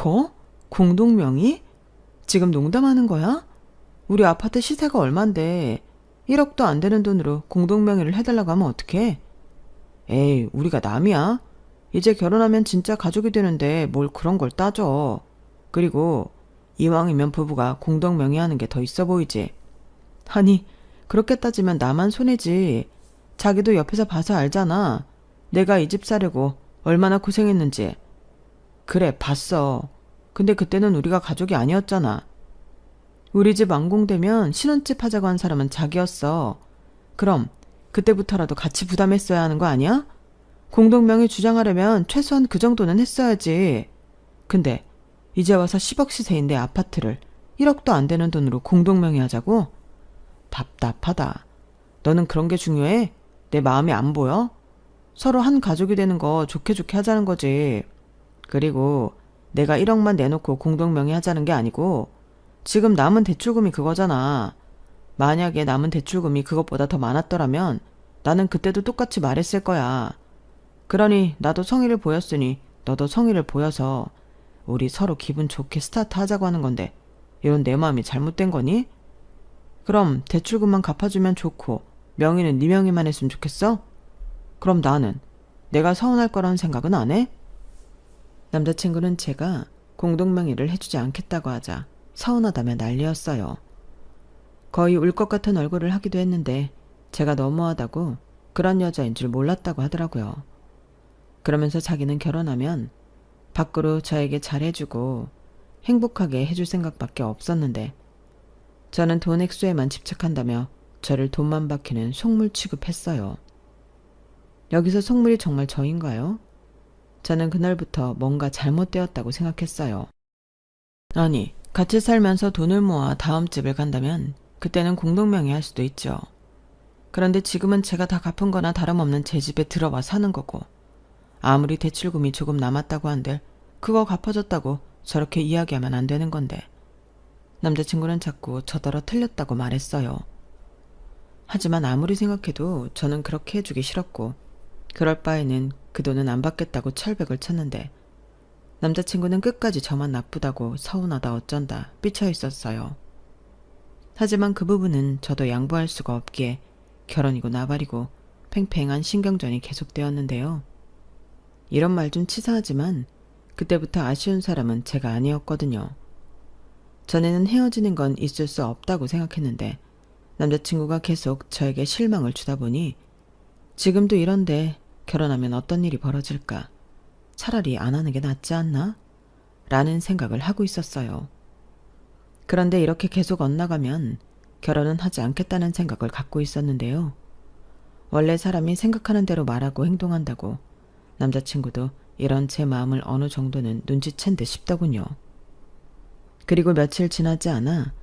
Speaker 1: 뭐? 공동명의? 지금 농담하는 거야? 우리 아파트 시세가 얼만데 1억도 안 되는 돈으로 공동명의를 해달라고 하면 어떡해? 에이, 우리가 남이야? 이제 결혼하면 진짜 가족이 되는데 뭘 그런 걸 따져. 그리고 이왕이면 부부가 공동명의하는 게 더 있어 보이지. 아니, 그렇게 따지면 나만 손해지. 자기도 옆에서 봐서 알잖아. 내가 이 집 사려고 얼마나 고생했는지. 그래, 봤어. 근데 그때는 우리가 가족이 아니었잖아. 우리 집 완공되면 신혼집 하자고 한 사람은 자기였어. 그럼 그때부터라도 같이 부담했어야 하는 거 아니야? 공동명의 주장하려면 최소한 그 정도는 했어야지. 근데 이제 와서 10억 시세인데 아파트를 1억도 안 되는 돈으로 공동명의 하자고? 답답하다. 너는 그런 게 중요해? 내 마음이 안 보여? 서로 한 가족이 되는 거 좋게 좋게 하자는 거지. 그리고 내가 1억만 내놓고 공동명의 하자는 게 아니고 지금 남은 대출금이 그거잖아. 만약에 남은 대출금이 그것보다 더 많았더라면 나는 그때도 똑같이 말했을 거야. 그러니 나도 성의를 보였으니 너도 성의를 보여서 우리 서로 기분 좋게 스타트 하자고 하는 건데 이런 내 마음이 잘못된 거니? 그럼 대출금만 갚아주면 좋고 명의는 네 명의만 했으면 좋겠어? 그럼 나는 내가 서운할 거라는 생각은 안 해? 남자친구는 제가 공동명의를 해주지 않겠다고 하자 서운하다며 난리였어요. 거의 울 것 같은 얼굴을 하기도 했는데 제가 너무하다고 그런 여자인 줄 몰랐다고 하더라고요. 그러면서 자기는 결혼하면 밖으로 저에게 잘해주고 행복하게 해줄 생각밖에 없었는데 저는 돈 액수에만 집착한다며 저를 돈만 박히는 속물 취급했어요. 여기서 속물이 정말 저인가요? 저는 그날부터 뭔가 잘못되었다고 생각했어요. 아니, 같이 살면서 돈을 모아 다음 집을 간다면 그때는 공동명의 할 수도 있죠. 그런데 지금은 제가 다 갚은 거나 다름없는 제 집에 들어와 사는 거고 아무리 대출금이 조금 남았다고 한들 그거 갚아줬다고 저렇게 이야기하면 안 되는 건데 남자친구는 자꾸 저더러 틀렸다고 말했어요. 하지만 아무리 생각해도 저는 그렇게 해주기 싫었고 그럴 바에는 그 돈은 안 받겠다고 철벽을 쳤는데 남자친구는 끝까지 저만 나쁘다고 서운하다 어쩐다 삐쳐 있었어요. 하지만 그 부분은 저도 양보할 수가 없기에 결혼이고 나발이고 팽팽한 신경전이 계속되었는데요. 이런 말 좀 치사하지만 그때부터 아쉬운 사람은 제가 아니었거든요. 전에는 헤어지는 건 있을 수 없다고 생각했는데 남자친구가 계속 저에게 실망을 주다 보니 지금도 이런데 결혼하면 어떤 일이 벌어질까? 차라리 안 하는 게 낫지 않나? 라는 생각을 하고 있었어요. 그런데 이렇게 계속 엇나가면 결혼은 하지 않겠다는 생각을 갖고 있었는데요. 원래 사람이 생각하는 대로 말하고 행동한다고 남자친구도 이런 제 마음을 어느 정도는 눈치챈 듯 싶더군요. 그리고 며칠 지나지 않아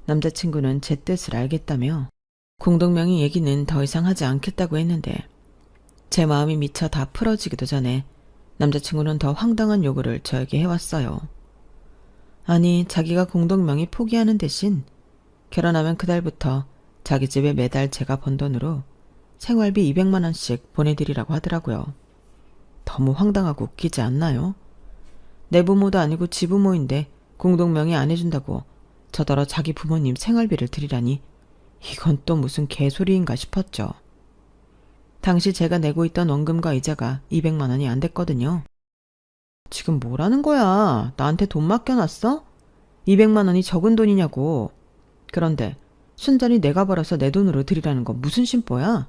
Speaker 1: 남자친구는 제 뜻을 알겠다며 공동명의 얘기는 더 이상 하지 않겠다고 했는데 제 마음이 미쳐 다 풀어지기도 전에 남자친구는 더 황당한 요구를 저에게 해왔어요. 아니, 자기가 공동명의 포기하는 대신 결혼하면 그달부터 자기 집에 매달 제가 번 돈으로 생활비 200만 원씩 보내드리라고 하더라고요. 너무 황당하고 웃기지 않나요? 내 부모도 아니고 지 부모인데 공동명의 안 해준다고 저더러 자기 부모님 생활비를 드리라니 이건 또 무슨 개소리인가 싶었죠. 당시 제가 내고 있던 원금과 이자가 200만 원이 안 됐거든요. 지금 뭐라는 거야? 나한테 돈 맡겨놨어? 200만 원이 적은 돈이냐고. 그런데 순전히 내가 벌어서 내 돈으로 드리라는 건 무슨 심보야?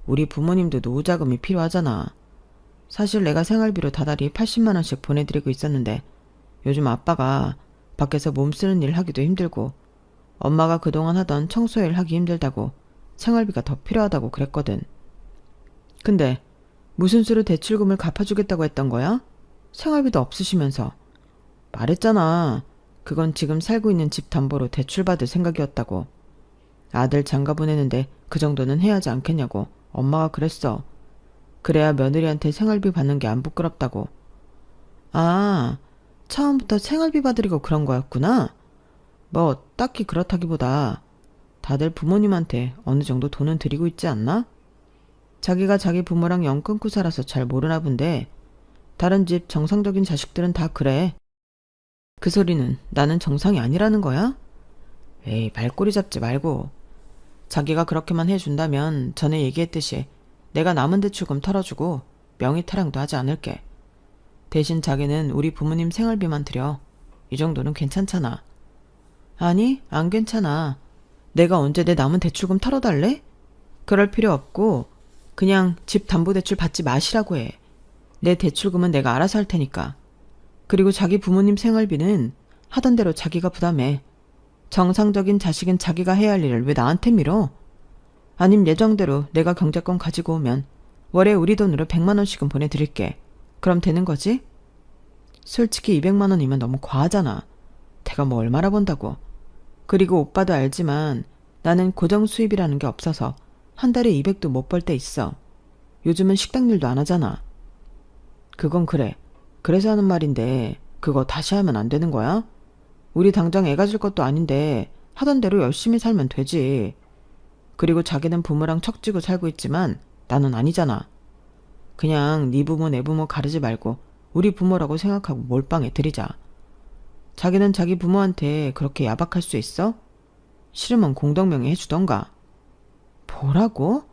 Speaker 1: 우리 부모님도 노후자금이 필요하잖아. 사실 내가 생활비로 다달이 80만 원씩 보내드리고 있었는데 요즘 아빠가 밖에서 몸 쓰는 일 하기도 힘들고 엄마가 그동안 하던 청소일 하기 힘들다고 생활비가 더 필요하다고 그랬거든. 근데 무슨 수로 대출금을 갚아주겠다고 했던 거야? 생활비도 없으시면서. 말했잖아. 그건 지금 살고 있는 집 담보로 대출받을 생각이었다고. 아들 장가 보내는데 그 정도는 해야 하지 않겠냐고 엄마가 그랬어. 그래야 며느리한테 생활비 받는 게 안 부끄럽다고. 아, 처음부터 생활비 받으려고 그런 거였구나. 뭐 딱히 그렇다기보다 다들 부모님한테 어느 정도 돈은 드리고 있지 않나? 자기가 자기 부모랑 연 끊고 살아서 잘 모르나 본데 다른 집 정상적인 자식들은 다 그래. 그 소리는 나는 정상이 아니라는 거야? 에이, 말꼬리 잡지 말고. 자기가 그렇게만 해준다면 전에 얘기했듯이 내가 남은 대출금 털어주고 명의타령도 하지 않을게. 대신 자기는 우리 부모님 생활비만 드려. 이 정도는 괜찮잖아. 아니, 안 괜찮아. 내가 언제 내 남은 대출금 털어달래? 그럴 필요 없고 그냥 집 담보대출 받지 마시라고 해. 내 대출금은 내가 알아서 할 테니까. 그리고 자기 부모님 생활비는 하던 대로 자기가 부담해. 정상적인 자식은 자기가 해야 할 일을 왜 나한테 밀어? 아님 예정대로 내가 경제권 가지고 오면 월에 우리 돈으로 100만 원씩은 보내드릴게. 그럼 되는 거지? 솔직히 200만 원이면 너무 과하잖아. 내가 뭐 얼마나 번다고. 그리고 오빠도 알지만 나는 고정 수입이라는 게 없어서 한 달에 200도 못 벌 때 있어. 요즘은 식당 일도 안 하잖아. 그건 그래. 그래서 하는 말인데 그거 다시 하면 안 되는 거야? 우리 당장 애 가질 것도 아닌데 하던 대로 열심히 살면 되지. 그리고 자기는 부모랑 척지고 살고 있지만 나는 아니잖아. 그냥 네 부모 내 부모 가르지 말고 우리 부모라고 생각하고 몰빵해 드리자. 자기는 자기 부모한테 그렇게 야박할 수 있어? 싫으면 공동명의 해주던가. 뭐라고?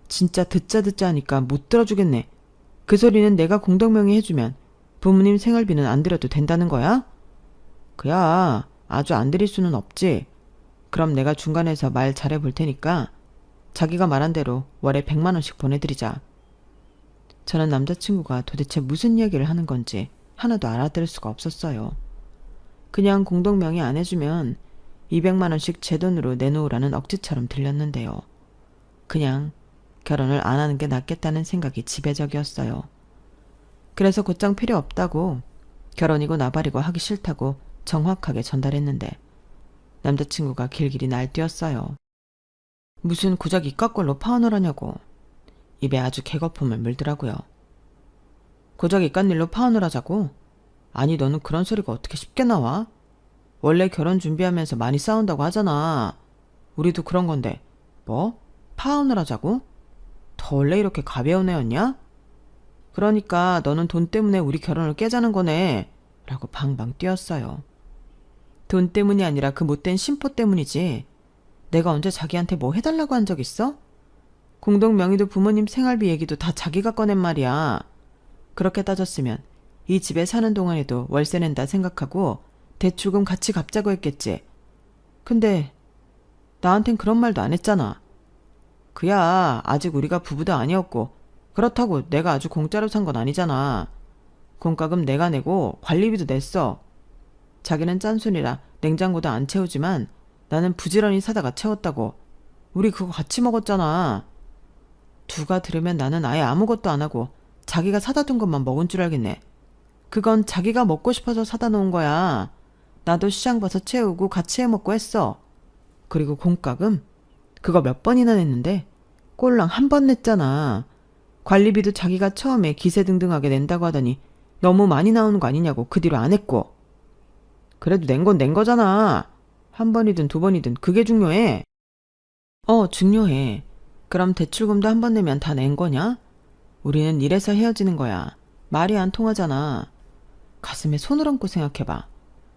Speaker 1: 진짜 듣자 하니까 못 들어주겠네. 그 소리는 내가 공동명의 해주면 부모님 생활비는 안 드려도 된다는 거야? 그야 아주 안 드릴 수는 없지. 그럼 내가 중간에서 말 잘해볼 테니까 자기가 말한 대로 월에 100만 원씩 보내드리자. 저는 남자친구가 도대체 무슨 이야기를 하는 건지 하나도 알아들을 수가 없었어요. 그냥 공동명의 안 해주면 200만 원씩 제 돈으로 내놓으라는 억지처럼 들렸는데요. 그냥 결혼을 안 하는 게 낫겠다는 생각이 지배적이었어요. 그래서 곧장 필요 없다고, 결혼이고 나발이고 하기 싫다고 정확하게 전달했는데 남자친구가 길길이 날뛰었어요. 무슨 고작 이깟 걸로 파혼을 하냐고 입에 아주 개거품을 물더라고요. 고작 이깟 일로 파혼을 하자고? 아니, 너는 그런 소리가 어떻게 쉽게 나와? 원래 결혼 준비하면서 많이 싸운다고 하잖아. 우리도 그런 건데 뭐? 파혼을 하자고? 더 원래 이렇게 가벼운 애였냐? 그러니까 너는 돈 때문에 우리 결혼을 깨자는 거네 라고 방방 뛰었어요. 돈 때문이 아니라 그 못된 심포 때문이지. 내가 언제 자기한테 뭐 해달라고 한 적 있어? 공동명의도 부모님 생활비 얘기도 다 자기가 꺼낸 말이야. 그렇게 따졌으면 이 집에 사는 동안에도 월세 낸다 생각하고 대출금 같이 갚자고 했겠지. 근데 나한텐 그런 말도 안 했잖아. 그야 아직 우리가 부부도 아니었고 그렇다고 내가 아주 공짜로 산 건 아니잖아. 공과금 내가 내고 관리비도 냈어. 자기는 짠순이라 냉장고도 안 채우지만 나는 부지런히 사다가 채웠다고. 우리 그거 같이 먹었잖아. 누가 들으면 나는 아예 아무것도 안 하고 자기가 사다 둔 것만 먹은 줄 알겠네. 그건 자기가 먹고 싶어서 사다 놓은 거야. 나도 시장 봐서 채우고 같이 해먹고 했어. 그리고 공과금? 그거 몇 번이나 냈는데 꼴랑 한 번 냈잖아. 관리비도 자기가 처음에 기세등등하게 낸다고 하더니 너무 많이 나오는 거 아니냐고 그 뒤로 안 했고. 그래도 낸 건 낸 거잖아. 한 번이든 두 번이든 그게 중요해. 중요해. 그럼 대출금도 한 번 내면 다 낸 거냐? 우리는 이래서 헤어지는 거야. 말이 안 통하잖아. 가슴에 손을 얹고 생각해봐.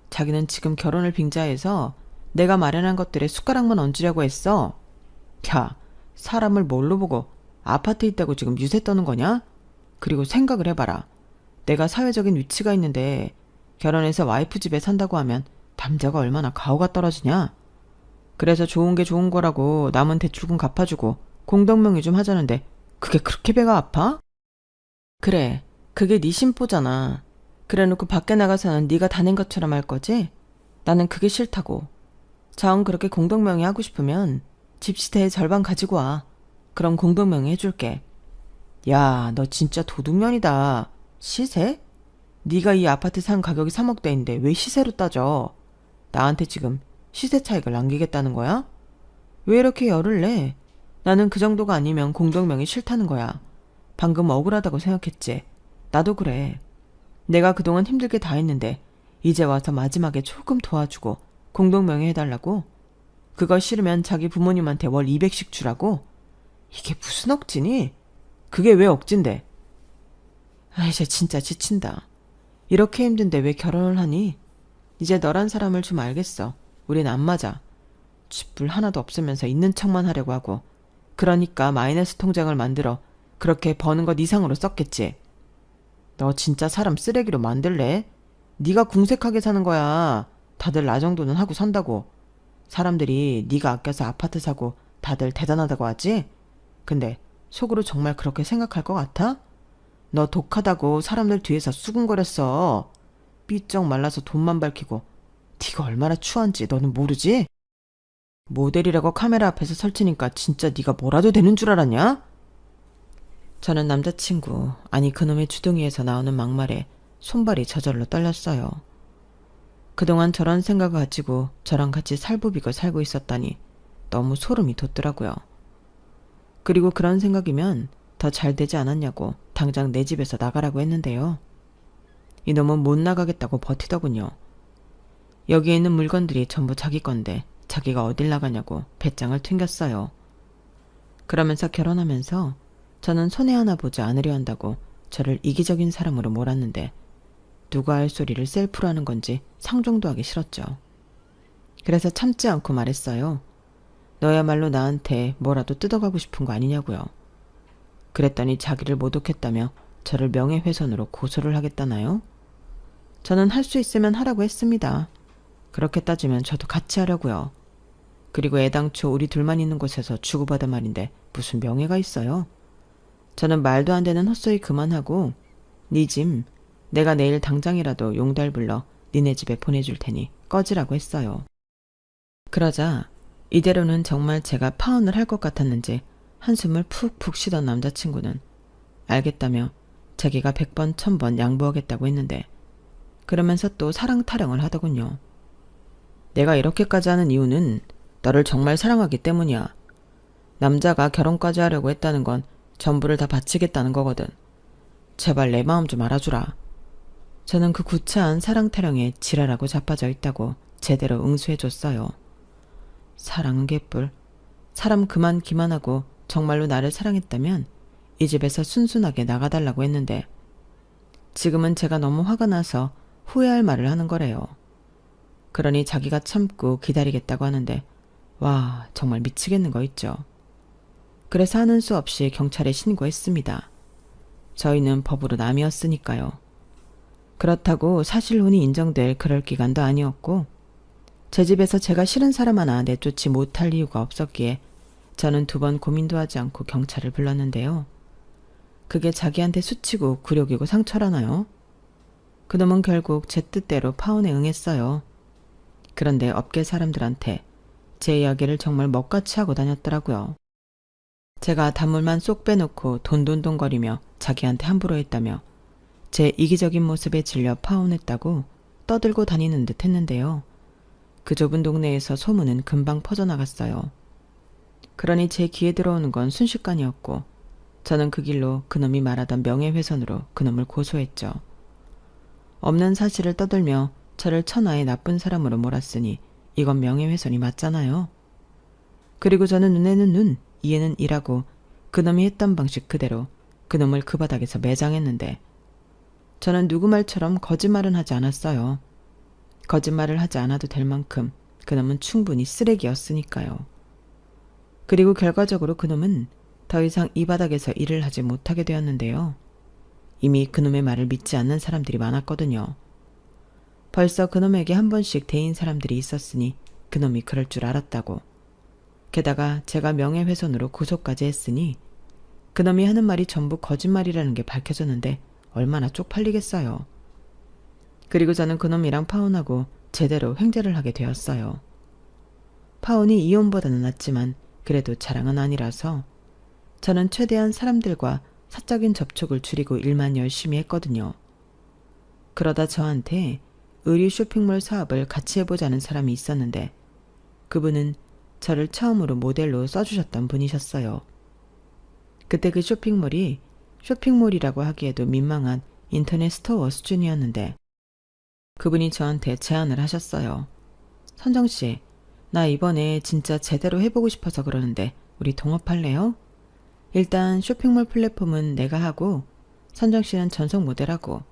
Speaker 1: 자기는 지금 결혼을 빙자해서 내가 마련한 것들에 숟가락만 얹으려고 했어. 야, 사람을 뭘로 보고 아파트 있다고 지금 유세 떠는 거냐? 그리고 생각을 해봐라. 내가 사회적인 위치가 있는데 결혼해서 와이프 집에 산다고 하면 남자가 얼마나 가오가 떨어지냐? 그래서 좋은 게 좋은 거라고 남은 대출금 갚아주고 공동명의 좀 하자는데 그게 그렇게 배가 아파? 그래, 그게 네 심보잖아. 그래놓고 밖에 나가서는 네가 다 낸 것처럼 할 거지? 나는 그게 싫다고. 자원 그렇게 공동명의 하고 싶으면 집 시세의 절반 가지고 와. 그럼 공동명의 해줄게. 야, 너 진짜 도둑년이다. 시세? 네가 이 아파트 산 가격이 3억대인데 왜 시세로 따져? 나한테 지금 시세 차익을 남기겠다는 거야? 왜 이렇게 열을 내? 나는 그 정도가 아니면 공동명의 싫다는 거야. 방금 억울하다고 생각했지. 나도 그래. 내가 그동안 힘들게 다 했는데 이제 와서 마지막에 조금 도와주고 공동명의 해달라고? 그거 싫으면 자기 부모님한테 월 200씩 주라고? 이게 무슨 억지니? 그게 왜 억진데? 아, 이제 진짜 지친다. 이렇게 힘든데 왜 결혼을 하니? 이제 너란 사람을 좀 알겠어. 우린 안 맞아. 쥐뿔 하나도 없으면서 있는 척만 하려고 하고. 그러니까 마이너스 통장을 만들어 그렇게 버는 것 이상으로 썼겠지. 너 진짜 사람 쓰레기로 만들래? 네가 궁색하게 사는 거야. 다들 나 정도는 하고 산다고. 사람들이 네가 아껴서 아파트 사고 다들 대단하다고 하지? 근데 속으로 정말 그렇게 생각할 것 같아? 너 독하다고 사람들 뒤에서 수근거렸어. 삐쩍 말라서 돈만 밝히고. 네가 얼마나 추한지 너는 모르지? 모델이라고 카메라 앞에서 설치니까 진짜 네가 뭐라도 되는 줄 알았냐? 저는 남자친구, 아니 그놈의 주둥이에서 나오는 막말에 손발이 저절로 떨렸어요. 그동안 저런 생각을 가지고 저랑 같이 살부비고 살고 있었다니 너무 소름이 돋더라고요. 그리고 그런 생각이면 더 잘 되지 않았냐고 당장 내 집에서 나가라고 했는데요. 이놈은 못 나가겠다고 버티더군요. 여기에 있는 물건들이 전부 자기 건데 자기가 어딜 나가냐고 배짱을 튕겼어요. 그러면서 결혼하면서 저는 손해 하나 보지 않으려 한다고 저를 이기적인 사람으로 몰았는데 누가 할 소리를 셀프로 하는 건지 상종도 하기 싫었죠. 그래서 참지 않고 말했어요. 너야말로 나한테 뭐라도 뜯어가고 싶은 거 아니냐고요. 그랬더니 자기를 모독했다며 저를 명예훼손으로 고소를 하겠다나요? 저는 할 수 있으면 하라고 했습니다. 그렇게 따지면 저도 같이 하려고요. 그리고 애당초 우리 둘만 있는 곳에서 주고받은 말인데 무슨 명예가 있어요? 저는 말도 안 되는 헛소리 그만하고 네 집 내가 내일 당장이라도 용달 불러 니네 집에 보내줄 테니 꺼지라고 했어요. 그러자 이대로는 정말 제가 파혼을 할 것 같았는지 한숨을 푹푹 쉬던 남자친구는 알겠다며 자기가 100번 1000번 양보하겠다고 했는데 그러면서 또 사랑 타령을 하더군요. 내가 이렇게까지 하는 이유는 너를 정말 사랑하기 때문이야. 남자가 결혼까지 하려고 했다는 건 전부를 다 바치겠다는 거거든. 제발 내 마음 좀 알아주라. 저는 그 구차한 사랑 타령에 지랄하고 자빠져 있다고 제대로 응수해줬어요. 사랑은 개뿔. 사람 그만 기만하고 정말로 나를 사랑했다면 이 집에서 순순하게 나가달라고 했는데 지금은 제가 너무 화가 나서 후회할 말을 하는 거래요. 그러니 자기가 참고 기다리겠다고 하는데 와 정말 미치겠는 거 있죠. 그래서 하는 수 없이 경찰에 신고했습니다. 저희는 법으로 남이었으니까요. 그렇다고 사실혼이 인정될 그럴 기간도 아니었고 제 집에서 제가 싫은 사람 하나 내쫓지 못할 이유가 없었기에 저는 2번 고민도 하지 않고 경찰을 불렀는데요. 그게 자기한테 수치고 굴욕이고 상처라나요? 그놈은 결국 제 뜻대로 파혼에 응했어요. 그런데 업계 사람들한테 제 이야기를 정말 먹같이 하고 다녔더라고요. 제가 단물만 쏙 빼놓고 돈돈돈거리며 자기한테 함부로 했다며 제 이기적인 모습에 질려 파혼했다고 떠들고 다니는 듯 했는데요. 그 좁은 동네에서 소문은 금방 퍼져나갔어요. 그러니 제 귀에 들어오는 건 순식간이었고 저는 그 길로 그놈이 말하던 명예훼손으로 그놈을 고소했죠. 없는 사실을 떠들며 저를 천하의 나쁜 사람으로 몰았으니 이건 명예훼손이 맞잖아요. 그리고 저는 눈에는 눈, 이에는 이라고 그놈이 했던 방식 그대로 그놈을 그 바닥에서 매장했는데 저는 누구 말처럼 거짓말은 하지 않았어요. 거짓말을 하지 않아도 될 만큼 그놈은 충분히 쓰레기였으니까요. 그리고 결과적으로 그놈은 더 이상 이 바닥에서 일을 하지 못하게 되었는데요. 이미 그놈의 말을 믿지 않는 사람들이 많았거든요. 벌써 그놈에게 한 번씩 대인 사람들이 있었으니 그놈이 그럴 줄 알았다고. 게다가 제가 명예훼손으로 고소까지 했으니 그놈이 하는 말이 전부 거짓말이라는 게 밝혀졌는데 얼마나 쪽팔리겠어요. 그리고 저는 그놈이랑 파혼하고 제대로 횡재를 하게 되었어요. 파혼이 이혼보다는 낫지만 그래도 자랑은 아니라서 저는 최대한 사람들과 사적인 접촉을 줄이고 일만 열심히 했거든요. 그러다 저한테 의류 쇼핑몰 사업을 같이 해보자는 사람이 있었는데 그분은 저를 처음으로 모델로 써주셨던 분이셨어요. 그때 그 쇼핑몰이 쇼핑몰이라고 하기에도 민망한 인터넷 스토어 수준이었는데 그분이 저한테 제안을 하셨어요. 선정씨, 나 이번에 진짜 제대로 해보고 싶어서 그러는데 우리 동업할래요? 일단 쇼핑몰 플랫폼은 내가 하고 선정씨는 전속 모델하고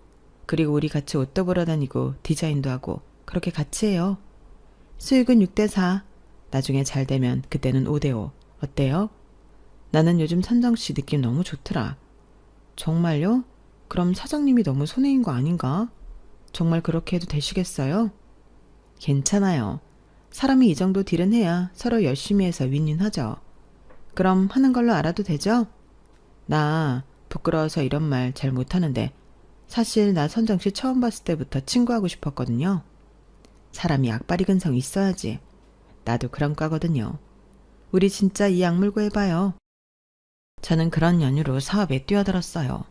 Speaker 1: 그리고 우리 같이 옷도 보러 다니고 디자인도 하고 그렇게 같이 해요. 수익은 6대4. 나중에 잘 되면 그때는 5대5. 어때요? 나는 요즘 선정씨 느낌 너무 좋더라. 정말요? 그럼 사장님이 너무 손해인 거 아닌가? 정말 그렇게 해도 되시겠어요? 괜찮아요. 사람이 이 정도 딜은 해야 서로 열심히 해서 윈윈하죠. 그럼 하는 걸로 알아도 되죠? 나 부끄러워서 이런 말 잘 못하는데 사실 나 선정씨 처음 봤을 때부터 친구하고 싶었거든요. 사람이 악바리 근성 있어야지. 나도 그런 과거든요. 우리 진짜 이 악물고 해봐요. 저는 그런 연유로 사업에 뛰어들었어요.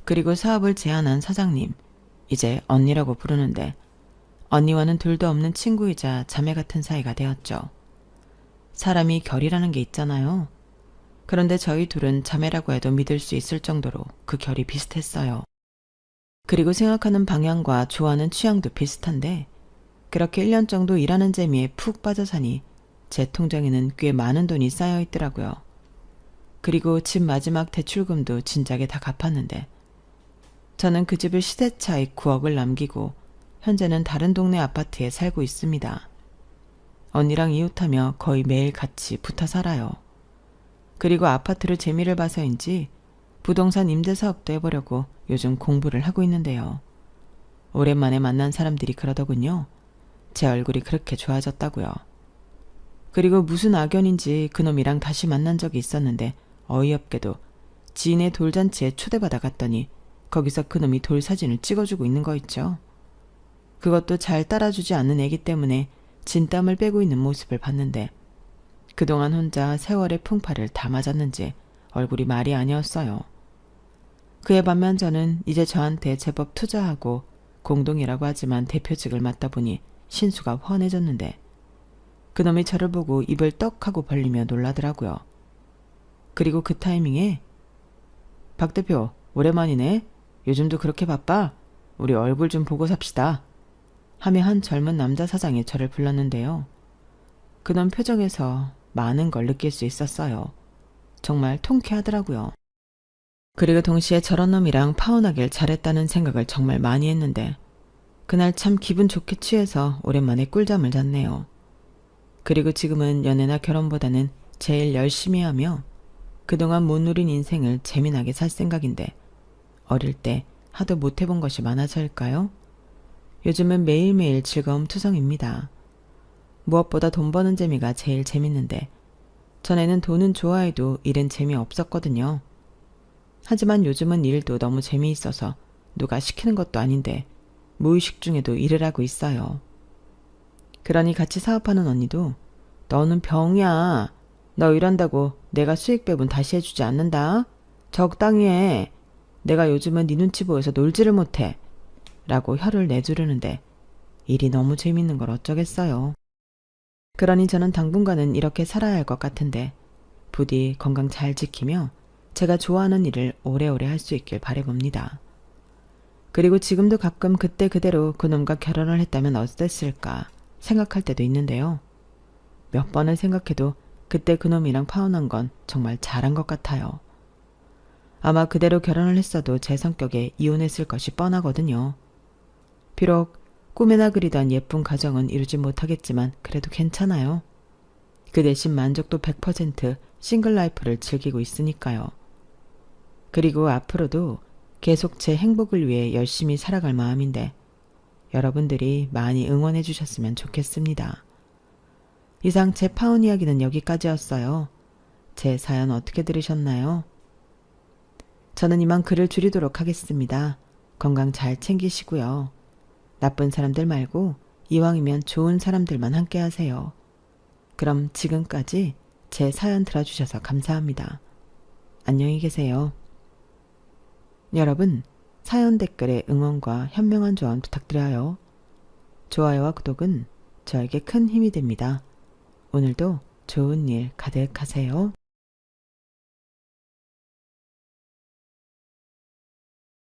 Speaker 1: 그리고 사업을 제안한 사장님, 이제 언니라고 부르는데 언니와는 둘도 없는 친구이자 자매 같은 사이가 되었죠. 사람이 결이라는 게 있잖아요. 그런데 저희 둘은 자매라고 해도 믿을 수 있을 정도로 그 결이 비슷했어요. 그리고 생각하는 방향과 좋아하는 취향도 비슷한데 그렇게 1년 정도 일하는 재미에 푹 빠져 사니 제 통장에는 꽤 많은 돈이 쌓여 있더라고요. 그리고 집 마지막 대출금도 진작에 다 갚았는데 저는 그 집을 시세 차익 9억을 남기고 현재는 다른 동네 아파트에 살고 있습니다. 언니랑 이웃하며 거의 매일 같이 붙어 살아요. 그리고 아파트를 재미를 봐서인지 부동산 임대 사업도 해보려고 요즘 공부를 하고 있는데요. 오랜만에 만난 사람들이 그러더군요. 제 얼굴이 그렇게 좋아졌다고요. 그리고 무슨 악연인지 그놈이랑 다시 만난 적이 있었는데 어이없게도 지인의 돌잔치에 초대받아 갔더니 거기서 그놈이 돌 사진을 찍어주고 있는 거 있죠. 그것도 잘 따라주지 않는 애기 때문에 진땀을 빼고 있는 모습을 봤는데 그동안 혼자 세월의 풍파를 다 맞았는지 얼굴이 말이 아니었어요. 그에 반면 저는 이제 저한테 제법 투자하고 공동이라고 하지만 대표직을 맡다 보니 신수가 훤해졌는데 그놈이 저를 보고 입을 떡 하고 벌리며 놀라더라고요. 그리고 그 타이밍에 박 대표 오랜만이네. 요즘도 그렇게 바빠? 우리 얼굴 좀 보고 삽시다. 하며 한 젊은 남자 사장이 저를 불렀는데요. 그놈 표정에서 많은 걸 느낄 수 있었어요. 정말 통쾌하더라고요. 그리고 동시에 저런 놈이랑 파혼하길 잘했다는 생각을 정말 많이 했는데 그날 참 기분 좋게 취해서 오랜만에 꿀잠을 잤네요. 그리고 지금은 연애나 결혼보다는 제일 열심히 하며 그동안 못 누린 인생을 재미나게 살 생각인데 어릴 때 하도 못 해본 것이 많아서일까요? 요즘은 매일매일 즐거움 투성입니다. 무엇보다 돈 버는 재미가 제일 재밌는데 전에는 돈은 좋아해도 일은 재미없었거든요. 하지만 요즘은 일도 너무 재미있어서 누가 시키는 것도 아닌데 무의식 중에도 일을 하고 있어요. 그러니 같이 사업하는 언니도 너는 병이야. 너 이런다고 내가 수익 배분 다시 해주지 않는다. 적당히 해. 내가 요즘은 네 눈치 보여서 놀지를 못해. 라고 혀를 내두르는데 일이 너무 재밌는 걸 어쩌겠어요. 그러니 저는 당분간은 이렇게 살아야 할 것 같은데 부디 건강 잘 지키며 제가 좋아하는 일을 오래오래 할 수 있길 바라봅니다. 그리고 지금도 가끔 그때 그대로 그놈과 결혼을 했다면 어땠을까 생각할 때도 있는데요. 몇 번을 생각해도 그때 그놈이랑 파혼한 건 정말 잘한 것 같아요. 아마 그대로 결혼을 했어도 제 성격에 이혼했을 것이 뻔하거든요. 비록 꿈에나 그리던 예쁜 가정은 이루지 못하겠지만 그래도 괜찮아요. 그 대신 만족도 100% 싱글 라이프를 즐기고 있으니까요. 그리고 앞으로도 계속 제 행복을 위해 열심히 살아갈 마음인데 여러분들이 많이 응원해 주셨으면 좋겠습니다. 이상 제 파혼 이야기는 여기까지였어요. 제 사연 어떻게 들으셨나요? 저는 이만 글을 줄이도록 하겠습니다. 건강 잘 챙기시고요. 나쁜 사람들 말고 이왕이면 좋은 사람들만 함께 하세요. 그럼 지금까지 제 사연 들어주셔서 감사합니다. 안녕히 계세요. 여러분, 사연 댓글에 응원과 현명한 조언 부탁드려요. 좋아요와 구독은 저에게 큰 힘이 됩니다. 오늘도 좋은 일 가득하세요.